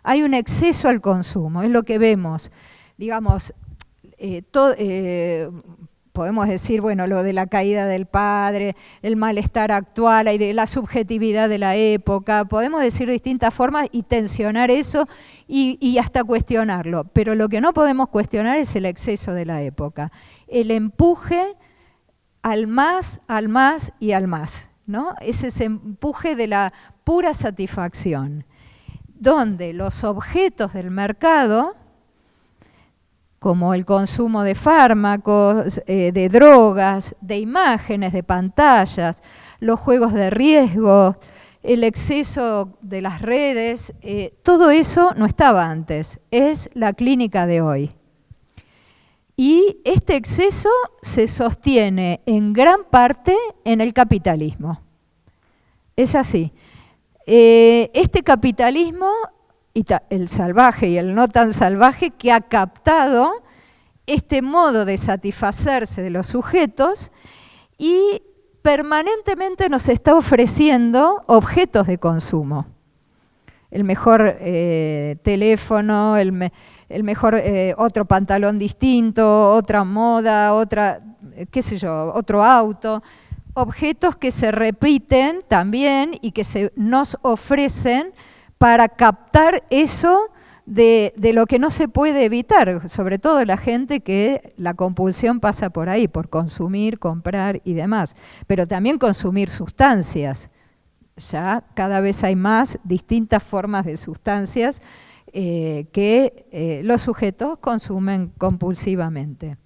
Hay un exceso al consumo, es lo que vemos. Digamos, podemos decir, bueno, lo de la caída del padre, el malestar actual y de la subjetividad de la época, podemos decir de distintas formas y tensionar eso y hasta cuestionarlo, pero lo que no podemos cuestionar es el exceso de la época, el empuje al más y al más, ¿no? Es ese empuje de la pura satisfacción, donde los objetos del mercado, como el consumo de fármacos, de drogas, de imágenes, de pantallas, los juegos de riesgo, el exceso de las redes, todo eso no estaba antes, es la clínica de hoy. Y este exceso se sostiene en gran parte en el capitalismo. Es así. Este capitalismo, el salvaje y el no tan salvaje, que ha captado este modo de satisfacerse de los sujetos y permanentemente nos está ofreciendo objetos de consumo. El mejor teléfono, el mejor otro pantalón distinto, otra moda, qué sé yo, otro auto. Objetos que se repiten también y que nos ofrecen para captar eso de lo que no se puede evitar, sobre todo la gente que la compulsión pasa por ahí, por consumir, comprar y demás, pero también consumir sustancias. Ya cada vez hay más distintas formas de sustancias que los sujetos consumen compulsivamente.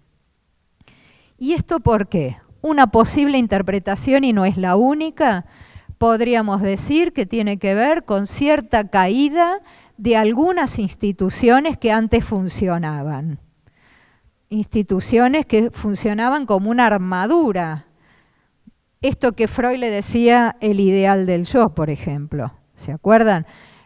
¿Y esto por qué? Una posible interpretación, y no es la única, podríamos decir que tiene que ver con cierta caída de algunas instituciones que antes funcionaban. Instituciones que funcionaban como una armadura. Esto que Freud le decía el ideal del yo, por ejemplo. ¿Se acuerdan?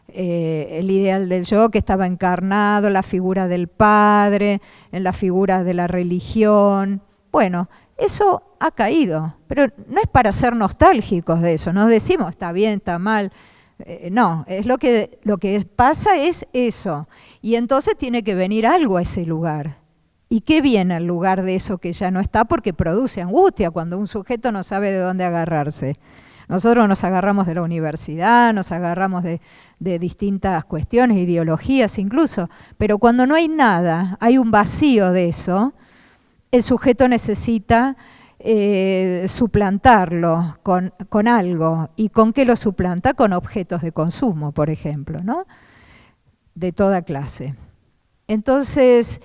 El ideal del yo que estaba encarnado en la figura del padre, en la figura de la religión. Bueno, eso ha caído, pero no es para ser nostálgicos de eso, no decimos está bien, está mal, no, es lo que pasa es eso, y entonces tiene que venir algo a ese lugar. ¿Y qué viene al lugar de eso que ya no está? Porque produce angustia cuando un sujeto no sabe de dónde agarrarse. Nosotros nos agarramos de la universidad, nos agarramos de distintas cuestiones, ideologías incluso, pero cuando no hay nada, hay un vacío de eso, el sujeto necesita suplantarlo con algo. ¿Y con qué lo suplanta? Con objetos de consumo, por ejemplo, ¿no? De toda clase. Entonces,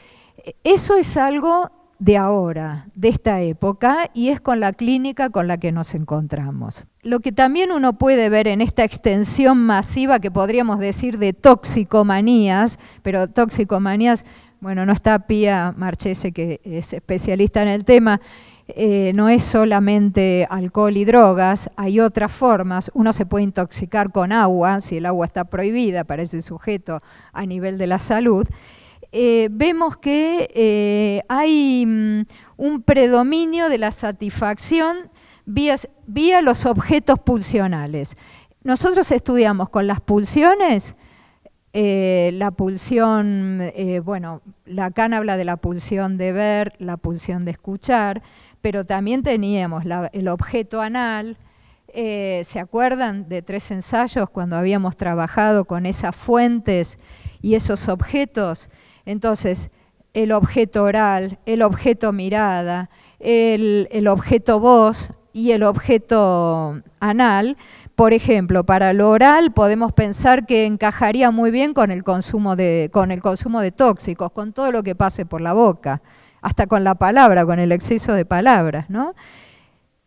eso es algo de ahora, de esta época, y es con la clínica con la que nos encontramos. Lo que también uno puede ver en esta extensión masiva que podríamos decir de toxicomanías, pero toxicomanías, bueno, no está Pía Marchese, que es especialista en el tema, no es solamente alcohol y drogas, hay otras formas. Uno se puede intoxicar con agua, si el agua está prohibida para ese sujeto a nivel de la salud. Vemos que hay un predominio de la satisfacción vía los objetos pulsionales. Nosotros estudiamos con las pulsiones, la pulsión, bueno, Lacan habla de la pulsión de ver, la pulsión de escuchar, pero también teníamos el objeto anal. ¿Se acuerdan de 3 ensayos cuando habíamos trabajado con esas fuentes y esos objetos? Entonces, el objeto oral, el objeto mirada, el objeto voz y el objeto anal. Por ejemplo, para lo oral podemos pensar que encajaría muy bien con el consumo de tóxicos, con todo lo que pase por la boca, hasta con la palabra, con el exceso de palabras, ¿no?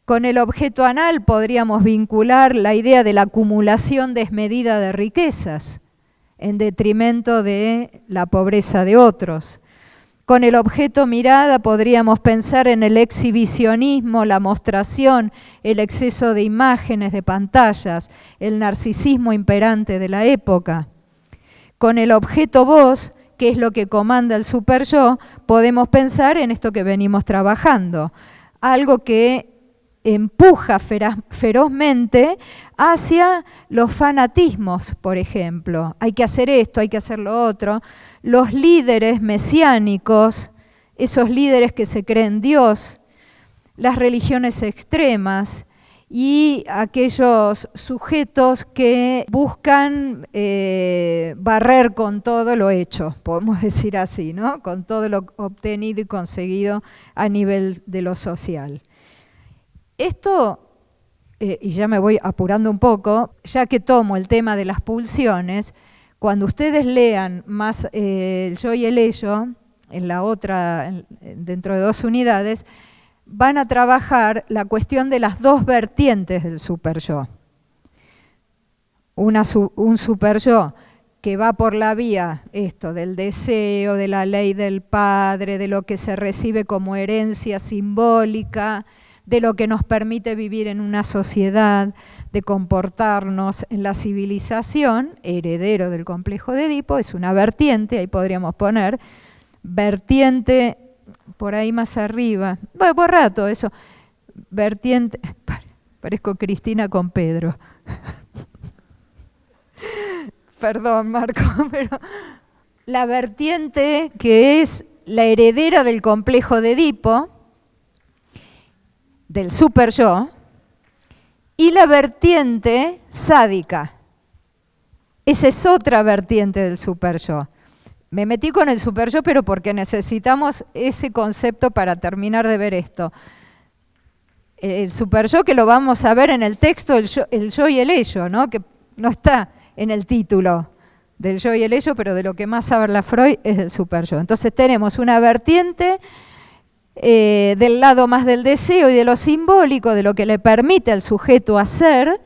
Con el objeto anal podríamos vincular la idea de la acumulación desmedida de riquezas, en detrimento de la pobreza de otros. Con el objeto mirada podríamos pensar en el exhibicionismo, la mostración, el exceso de imágenes, de pantallas, el narcisismo imperante de la época. Con el objeto voz, que es lo que comanda el superyo, podemos pensar en esto que venimos trabajando, algo que empuja ferozmente hacia los fanatismos, por ejemplo. Hay que hacer esto, hay que hacer lo otro. Los líderes mesiánicos, esos líderes que se creen Dios, las religiones extremas y aquellos sujetos que buscan barrer con todo lo hecho, podemos decir así, ¿no? Con todo lo obtenido y conseguido a nivel de lo social. Esto, y ya me voy apurando un poco, ya que tomo el tema de las pulsiones, cuando ustedes lean más el yo y el ello, en la otra, dentro de 2 unidades, van a trabajar la cuestión de las 2 vertientes del superyo. Un superyo que va por la vía del deseo, de la ley del padre, de lo que se recibe como herencia simbólica, de lo que nos permite vivir en una sociedad, de comportarnos en la civilización, heredero del complejo de Edipo, es una vertiente, ahí podríamos poner, vertiente, por ahí más arriba, bueno, por rato eso, vertiente, parezco Cristina con Pedro. Perdón, Marco, pero la vertiente que es la heredera del complejo de Edipo, del superyo, y la vertiente sádica. Esa es otra vertiente del superyo. Me metí con el superyo, pero porque necesitamos ese concepto para terminar de ver esto. El superyo que lo vamos a ver en el texto, el yo y el ello, ¿no? Que no está en el título del yo y el ello, pero de lo que más habla Freud es del superyo. Entonces tenemos una vertiente del lado más del deseo y de lo simbólico, de lo que le permite al sujeto hacer,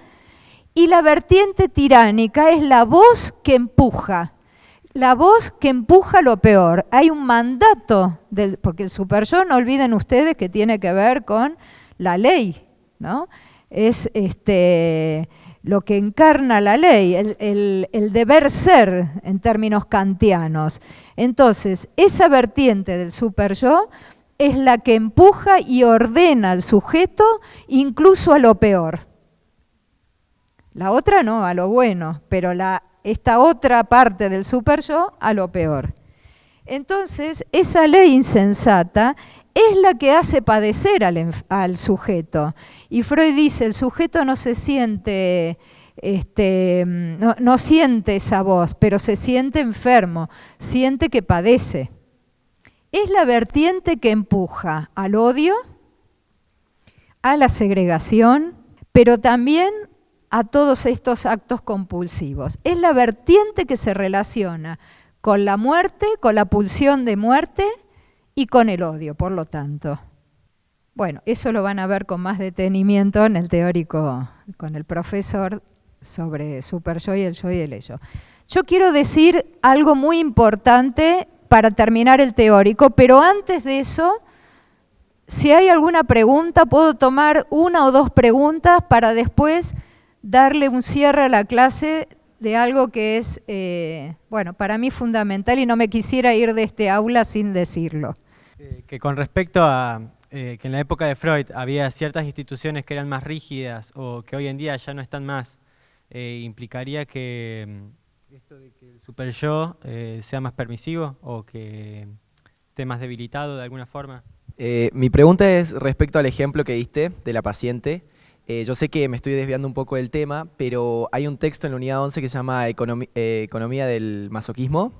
y la vertiente tiránica es la voz que empuja. La voz que empuja lo peor. Hay un mandato, porque el super-yo, no olviden ustedes que tiene que ver con la ley, ¿no? Es lo que encarna la ley, el deber ser en términos kantianos. Entonces, esa vertiente del super-yo es la que empuja y ordena al sujeto incluso a lo peor. La otra no, a lo bueno, pero esta otra parte del super-yo a lo peor. Entonces, esa ley insensata es la que hace padecer al sujeto. Y Freud dice, el sujeto no se siente, no siente esa voz, pero se siente enfermo, siente que padece. Es la vertiente que empuja al odio, a la segregación, pero también a todos estos actos compulsivos. Es la vertiente que se relaciona con la muerte, con la pulsión de muerte y con el odio, por lo tanto. Bueno, eso lo van a ver con más detenimiento en el teórico, con el profesor, sobre super-yo y el yo y el ello. Yo quiero decir algo muy importante para terminar el teórico, pero antes de eso, si hay alguna pregunta, puedo tomar una o dos preguntas para después darle un cierre a la clase de algo que es, bueno, para mí fundamental y no me quisiera ir de este aula sin decirlo. Que con respecto a que en la época de Freud había ciertas instituciones que eran más rígidas o que hoy en día ya no están más, ¿implicaría que esto de que el super-yo sea más permisivo o que esté más debilitado de alguna forma? Mi pregunta es respecto al ejemplo que diste de la paciente. Yo sé que me estoy desviando un poco del tema, pero hay un texto en la unidad 11 que se llama Economía del masoquismo.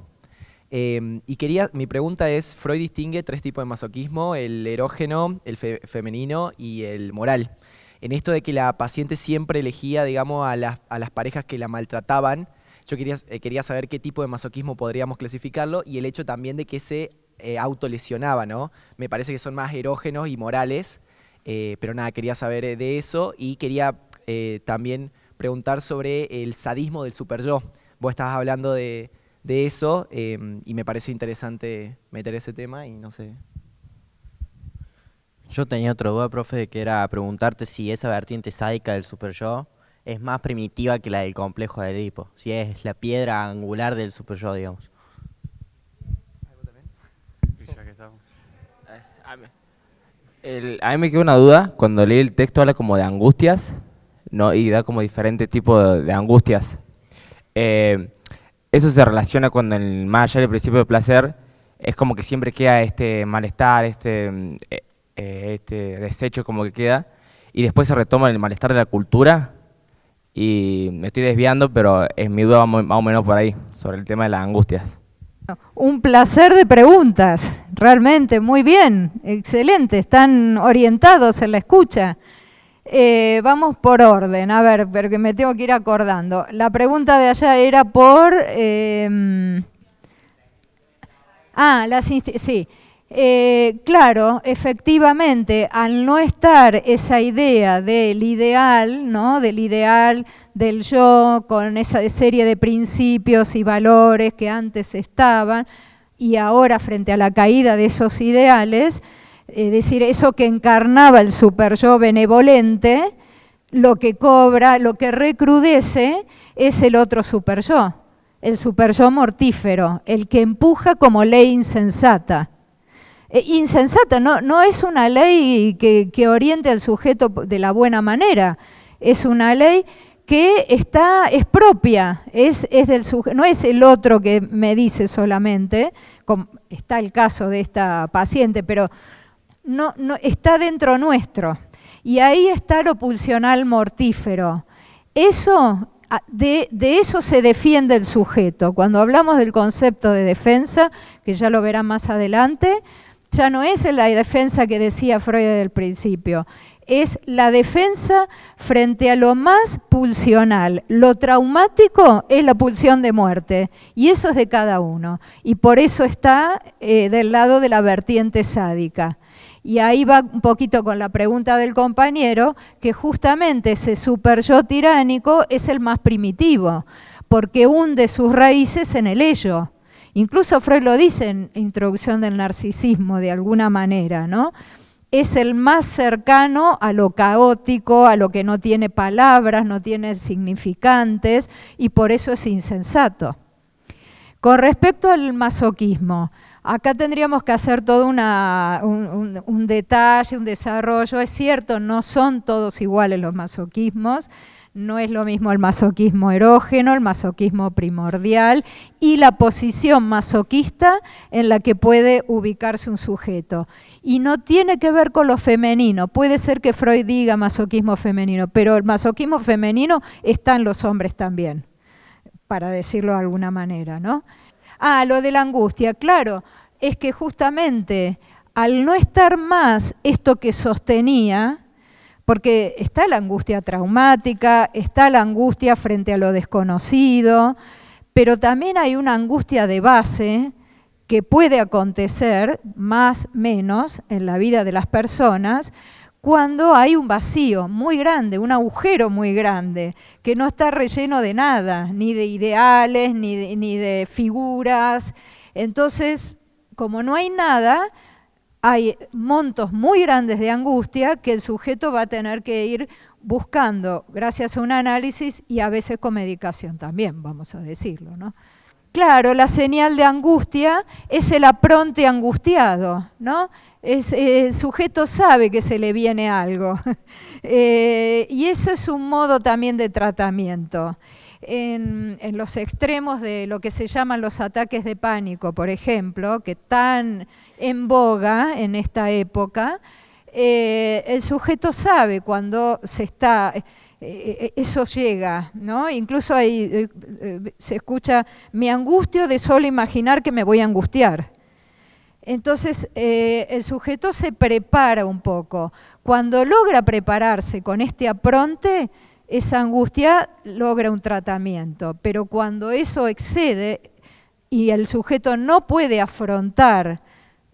Mi pregunta es, Freud distingue tres tipos de masoquismo, el erógeno, el femenino y el moral. En esto de que la paciente siempre elegía, digamos, a las parejas que la maltrataban, yo quería saber qué tipo de masoquismo podríamos clasificarlo y el hecho también de que se autolesionaba, ¿no? Me parece que son más erógenos y morales. Pero nada, quería saber de eso y quería también preguntar sobre el sadismo del super-yo. Vos estabas hablando de eso y me parece interesante meter ese tema y no sé. Yo tenía otra duda, profe, que era preguntarte si esa vertiente sádica del super-yo es más primitiva que la del complejo de Edipo, si es la piedra angular del super-yo, digamos. Ya que estamos. A mí me quedó una duda, cuando leí el texto habla como de angustias, ¿no? Y da como diferentes tipos de angustias. Eso se relaciona cuando más allá del principio de placer, es como que siempre queda este malestar, este desecho como que queda, y después se retoma el malestar de la cultura, y me estoy desviando, pero es mi duda más o menos por ahí, sobre el tema de las angustias. Un placer de preguntas, realmente, muy bien, excelente, están orientados en la escucha. Vamos por orden, a ver, pero que me tengo que ir acordando. La pregunta de allá era por... sí. Claro, efectivamente, al no estar esa idea del ideal, ¿no? Del ideal del yo con esa serie de principios y valores que antes estaban y ahora frente a la caída de esos ideales, es decir, eso que encarnaba el super-yo benevolente, lo que cobra, lo que recrudece es el otro super-yo, el super-yo mortífero, el que empuja como ley insensata. Insensata, no es una ley que oriente al sujeto de la buena manera, es una ley que es propia, es del sujeto, no es el otro que me dice solamente, como está el caso de esta paciente, pero no está dentro nuestro. Y ahí está lo pulsional mortífero. Eso, de eso se defiende el sujeto. Cuando hablamos del concepto de defensa, que ya lo verán más adelante, ya no es la defensa que decía Freud desde el principio, es la defensa frente a lo más pulsional. Lo traumático es la pulsión de muerte, y eso es de cada uno. Y por eso está del lado de la vertiente sádica. Y ahí va un poquito con la pregunta del compañero, que justamente ese super yo tiránico es el más primitivo, porque hunde sus raíces en el ello. Incluso Freud lo dice en Introducción del Narcisismo, de alguna manera, ¿no? Es el más cercano a lo caótico, a lo que no tiene palabras, no tiene significantes, y por eso es insensato. Con respecto al masoquismo, acá tendríamos que hacer todo un detalle, un desarrollo. Es cierto, no son todos iguales los masoquismos, no es lo mismo el masoquismo erógeno, el masoquismo primordial y la posición masoquista en la que puede ubicarse un sujeto. Y no tiene que ver con lo femenino. Puede ser que Freud diga masoquismo femenino, pero el masoquismo femenino está en los hombres también, para decirlo de alguna manera, ¿no? Ah, lo de la angustia, claro, es que justamente al no estar más esto que sostenía, porque está la angustia traumática, está la angustia frente a lo desconocido, pero también hay una angustia de base que puede acontecer, más o menos, en la vida de las personas, cuando hay un vacío muy grande, un agujero muy grande, que no está relleno de nada, ni de ideales, ni de figuras. Entonces, como no hay nada, hay montos muy grandes de angustia que el sujeto va a tener que ir buscando gracias a un análisis y a veces con medicación también, vamos a decirlo, ¿no? Claro, la señal de angustia es el apronte angustiado, ¿no? El sujeto sabe que se le viene algo y eso es un modo también de tratamiento. En los extremos de lo que se llaman los ataques de pánico, por ejemplo, que están en boga en esta época, el sujeto sabe cuando eso llega, ¿no? Incluso ahí se escucha, me angustio de solo imaginar que me voy a angustiar. Entonces el sujeto se prepara un poco. Cuando logra prepararse con este apronte, esa angustia logra un tratamiento, pero cuando eso excede y el sujeto no puede afrontar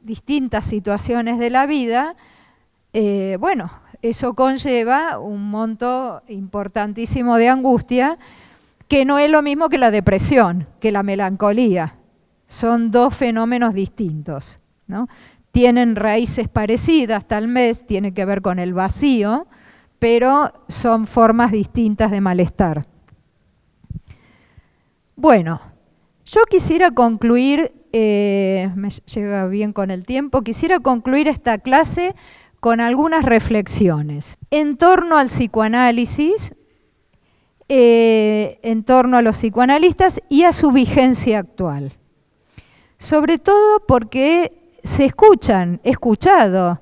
distintas situaciones de la vida, bueno, eso conlleva un monto importantísimo de angustia, que no es lo mismo que la depresión, que la melancolía. Son dos fenómenos distintos, ¿no? Tienen raíces parecidas, tal vez, tiene que ver con el vacío, pero son formas distintas de malestar. Bueno, yo quisiera concluir, me llega bien con el tiempo, quisiera concluir esta clase con algunas reflexiones en torno al psicoanálisis, en torno a los psicoanalistas y a su vigencia actual. Sobre todo porque se escuchan, he escuchado,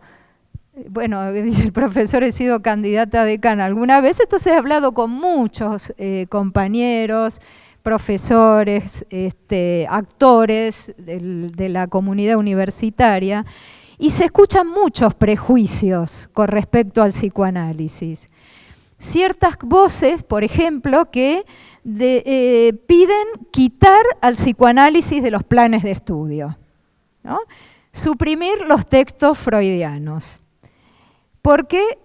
bueno, dice el profesor, he sido candidata a decana alguna vez, entonces he hablado con muchos compañeros, profesores, actores de la comunidad universitaria, y se escuchan muchos prejuicios con respecto al psicoanálisis. Ciertas voces, por ejemplo, que piden quitar al psicoanálisis de los planes de estudio, ¿no? Suprimir los textos freudianos, porque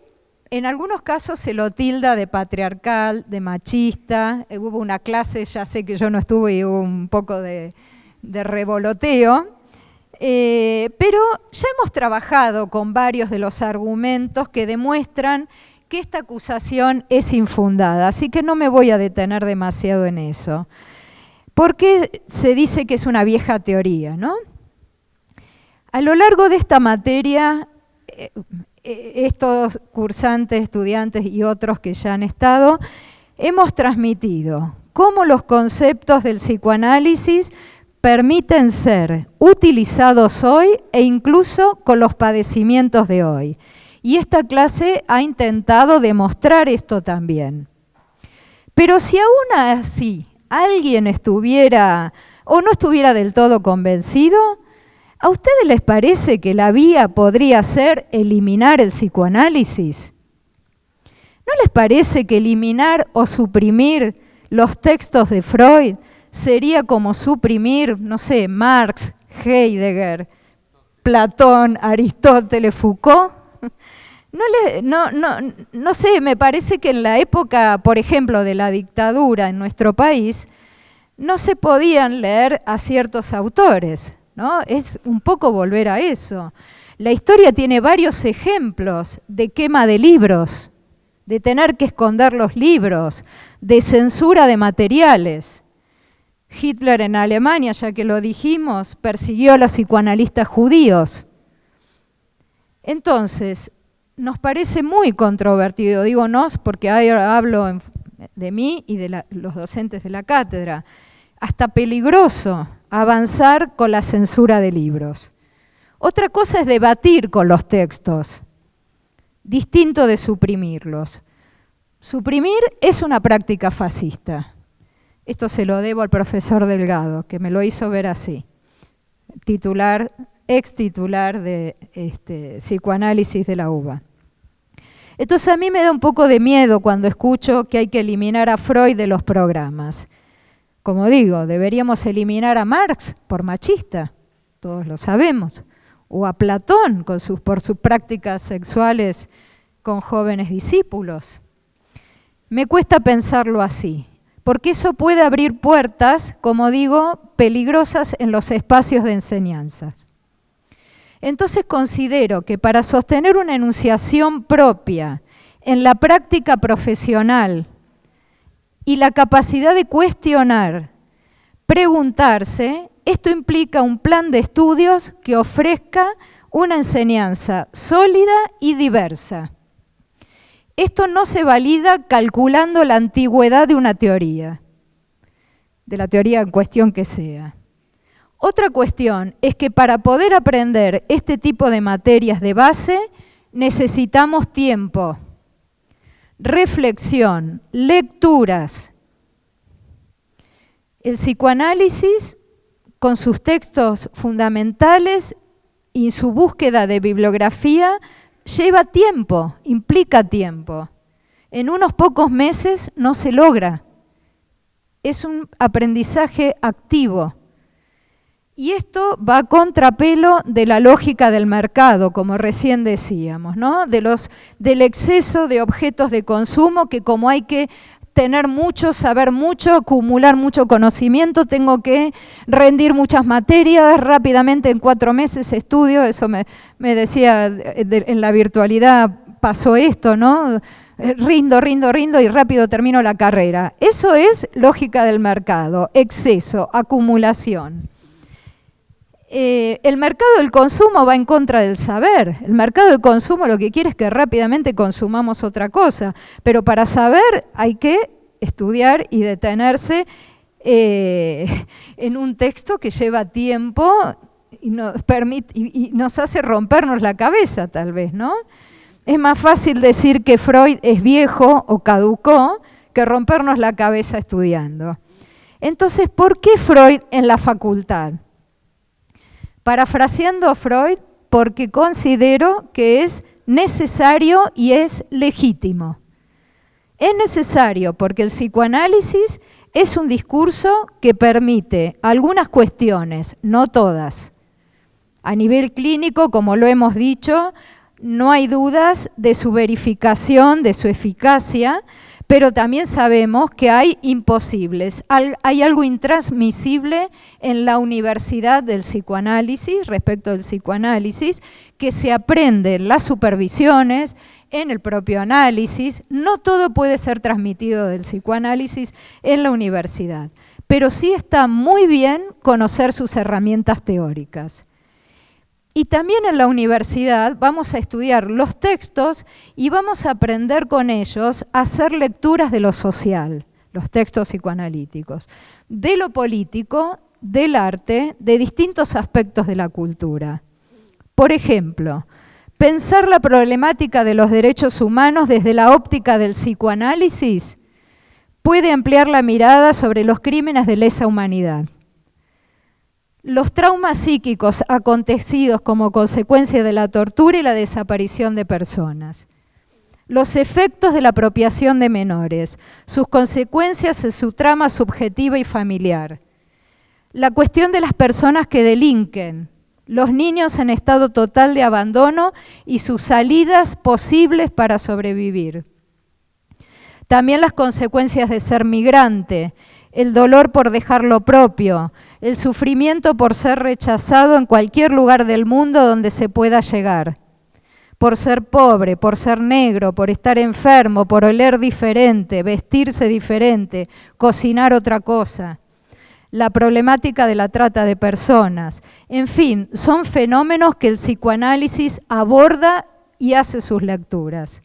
en algunos casos se lo tilda de patriarcal, de machista. Hubo una clase, ya sé que yo no estuve y hubo un poco de revoloteo, pero ya hemos trabajado con varios de los argumentos que demuestran que esta acusación es infundada, así que no me voy a detener demasiado en eso. Porque se dice que es una vieja teoría, ¿no? A lo largo de esta materia, estos cursantes, estudiantes y otros que ya han estado, hemos transmitido cómo los conceptos del psicoanálisis permiten ser utilizados hoy e incluso con los padecimientos de hoy. Y esta clase ha intentado demostrar esto también. Pero si aún así alguien estuviera o no estuviera del todo convencido, ¿a ustedes les parece que la vía podría ser eliminar el psicoanálisis? ¿No les parece que eliminar o suprimir los textos de Freud sería como suprimir, no sé, Marx, Heidegger, Platón, Aristóteles, Foucault. No sé, me parece que en la época, por ejemplo, de la dictadura en nuestro país, no se podían leer a ciertos autores, ¿no? Es un poco volver a eso. La historia tiene varios ejemplos de quema de libros, de tener que esconder los libros, de censura de materiales. Hitler en Alemania, ya que lo dijimos, persiguió a los psicoanalistas judíos. Entonces, nos parece muy controvertido, digo nos porque hablo de mí y de los docentes de la cátedra, hasta peligroso avanzar con la censura de libros. Otra cosa es debatir con los textos, distinto de suprimirlos. Suprimir es una práctica fascista. Esto se lo debo al profesor Delgado, que me lo hizo ver así, ex titular de psicoanálisis de la UBA. Entonces a mí me da un poco de miedo cuando escucho que hay que eliminar a Freud de los programas. Como digo, deberíamos eliminar a Marx por machista, todos lo sabemos, o a Platón por sus prácticas sexuales con jóvenes discípulos. Me cuesta pensarlo así, porque eso puede abrir puertas, como digo, peligrosas en los espacios de enseñanzas. Entonces considero que para sostener una enunciación propia en la práctica profesional y la capacidad de cuestionar, preguntarse, esto implica un plan de estudios que ofrezca una enseñanza sólida y diversa. Esto no se valida calculando la antigüedad de una teoría, de la teoría en cuestión que sea. Otra cuestión es que para poder aprender este tipo de materias de base necesitamos tiempo, reflexión, lecturas. El psicoanálisis, con sus textos fundamentales y su búsqueda de bibliografía, lleva tiempo, implica tiempo. En unos pocos meses no se logra. Es un aprendizaje activo. Y esto va a contrapelo de la lógica del mercado, como recién decíamos, ¿no? Del exceso de objetos de consumo, que como hay que tener mucho, saber mucho, acumular mucho conocimiento, tengo que rendir muchas materias, rápidamente en 4 meses estudio, eso me decía en la virtualidad pasó esto, ¿no? Rindo y rápido termino la carrera. Eso es lógica del mercado, exceso, acumulación. El mercado del consumo va en contra del saber. El mercado del consumo lo que quiere es que rápidamente consumamos otra cosa, pero para saber hay que estudiar y detenerse en un texto que lleva tiempo y nos hace rompernos la cabeza tal vez, ¿no? Es más fácil decir que Freud es viejo o caducó que rompernos la cabeza estudiando. Entonces, ¿por qué Freud en la facultad? Parafraseando a Freud, porque considero que es necesario y es legítimo. Es necesario porque el psicoanálisis es un discurso que permite algunas cuestiones, no todas. A nivel clínico, como lo hemos dicho, no hay dudas de su verificación, de su eficacia, pero también sabemos que hay imposibles. Hay algo intransmisible en la universidad del psicoanálisis, respecto del psicoanálisis, que se aprende en las supervisiones, en el propio análisis. No todo puede ser transmitido del psicoanálisis en la universidad, pero sí está muy bien conocer sus herramientas teóricas. Y también en la universidad vamos a estudiar los textos y vamos a aprender con ellos a hacer lecturas de lo social, los textos psicoanalíticos, de lo político, del arte, de distintos aspectos de la cultura. Por ejemplo, pensar la problemática de los derechos humanos desde la óptica del psicoanálisis puede ampliar la mirada sobre los crímenes de lesa humanidad. Los traumas psíquicos acontecidos como consecuencia de la tortura y la desaparición de personas. Los efectos de la apropiación de menores, sus consecuencias en su trama subjetiva y familiar. La cuestión de las personas que delinquen, los niños en estado total de abandono y sus salidas posibles para sobrevivir. También las consecuencias de ser migrante, el dolor por dejar lo propio, el sufrimiento por ser rechazado en cualquier lugar del mundo donde se pueda llegar, por ser pobre, por ser negro, por estar enfermo, por oler diferente, vestirse diferente, cocinar otra cosa. La problemática de la trata de personas. En fin, son fenómenos que el psicoanálisis aborda y hace sus lecturas.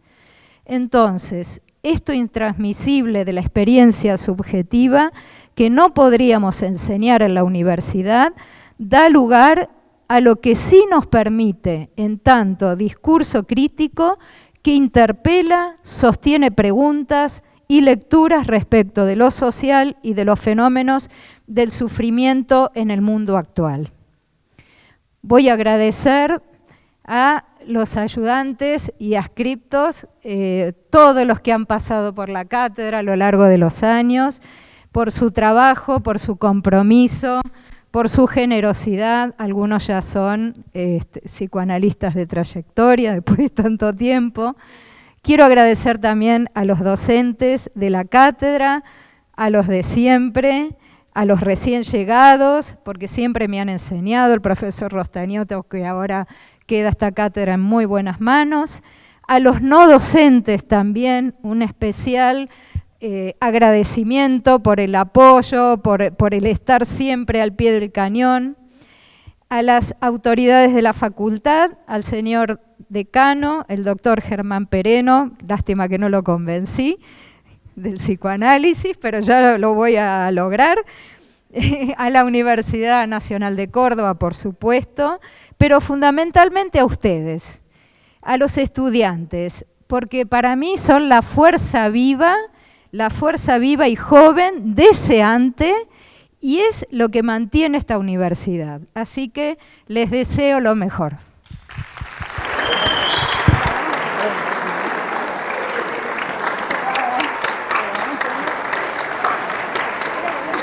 Entonces, esto intransmisible de la experiencia subjetiva, que no podríamos enseñar en la universidad, da lugar a lo que sí nos permite, en tanto discurso crítico, que interpela, sostiene preguntas y lecturas respecto de lo social y de los fenómenos del sufrimiento en el mundo actual. Voy a agradecer a los ayudantes y adscriptos, todos los que han pasado por la cátedra a lo largo de los años, por su trabajo, por su compromiso, por su generosidad. Algunos ya son psicoanalistas de trayectoria después de tanto tiempo. Quiero agradecer también a los docentes de la cátedra, a los de siempre, a los recién llegados, porque siempre me han enseñado, el profesor Rostañotto, que ahora queda esta cátedra en muy buenas manos, a los no docentes también, un especial agradecimiento por el apoyo, por el estar siempre al pie del cañón, a las autoridades de la facultad, al señor decano, el doctor Germán Pereno, lástima que no lo convencí del psicoanálisis, pero ya lo voy a lograr, a la Universidad Nacional de Córdoba, por supuesto, pero fundamentalmente a ustedes, a los estudiantes, porque para mí son la fuerza viva y joven, deseante, y es lo que mantiene esta universidad. Así que les deseo lo mejor.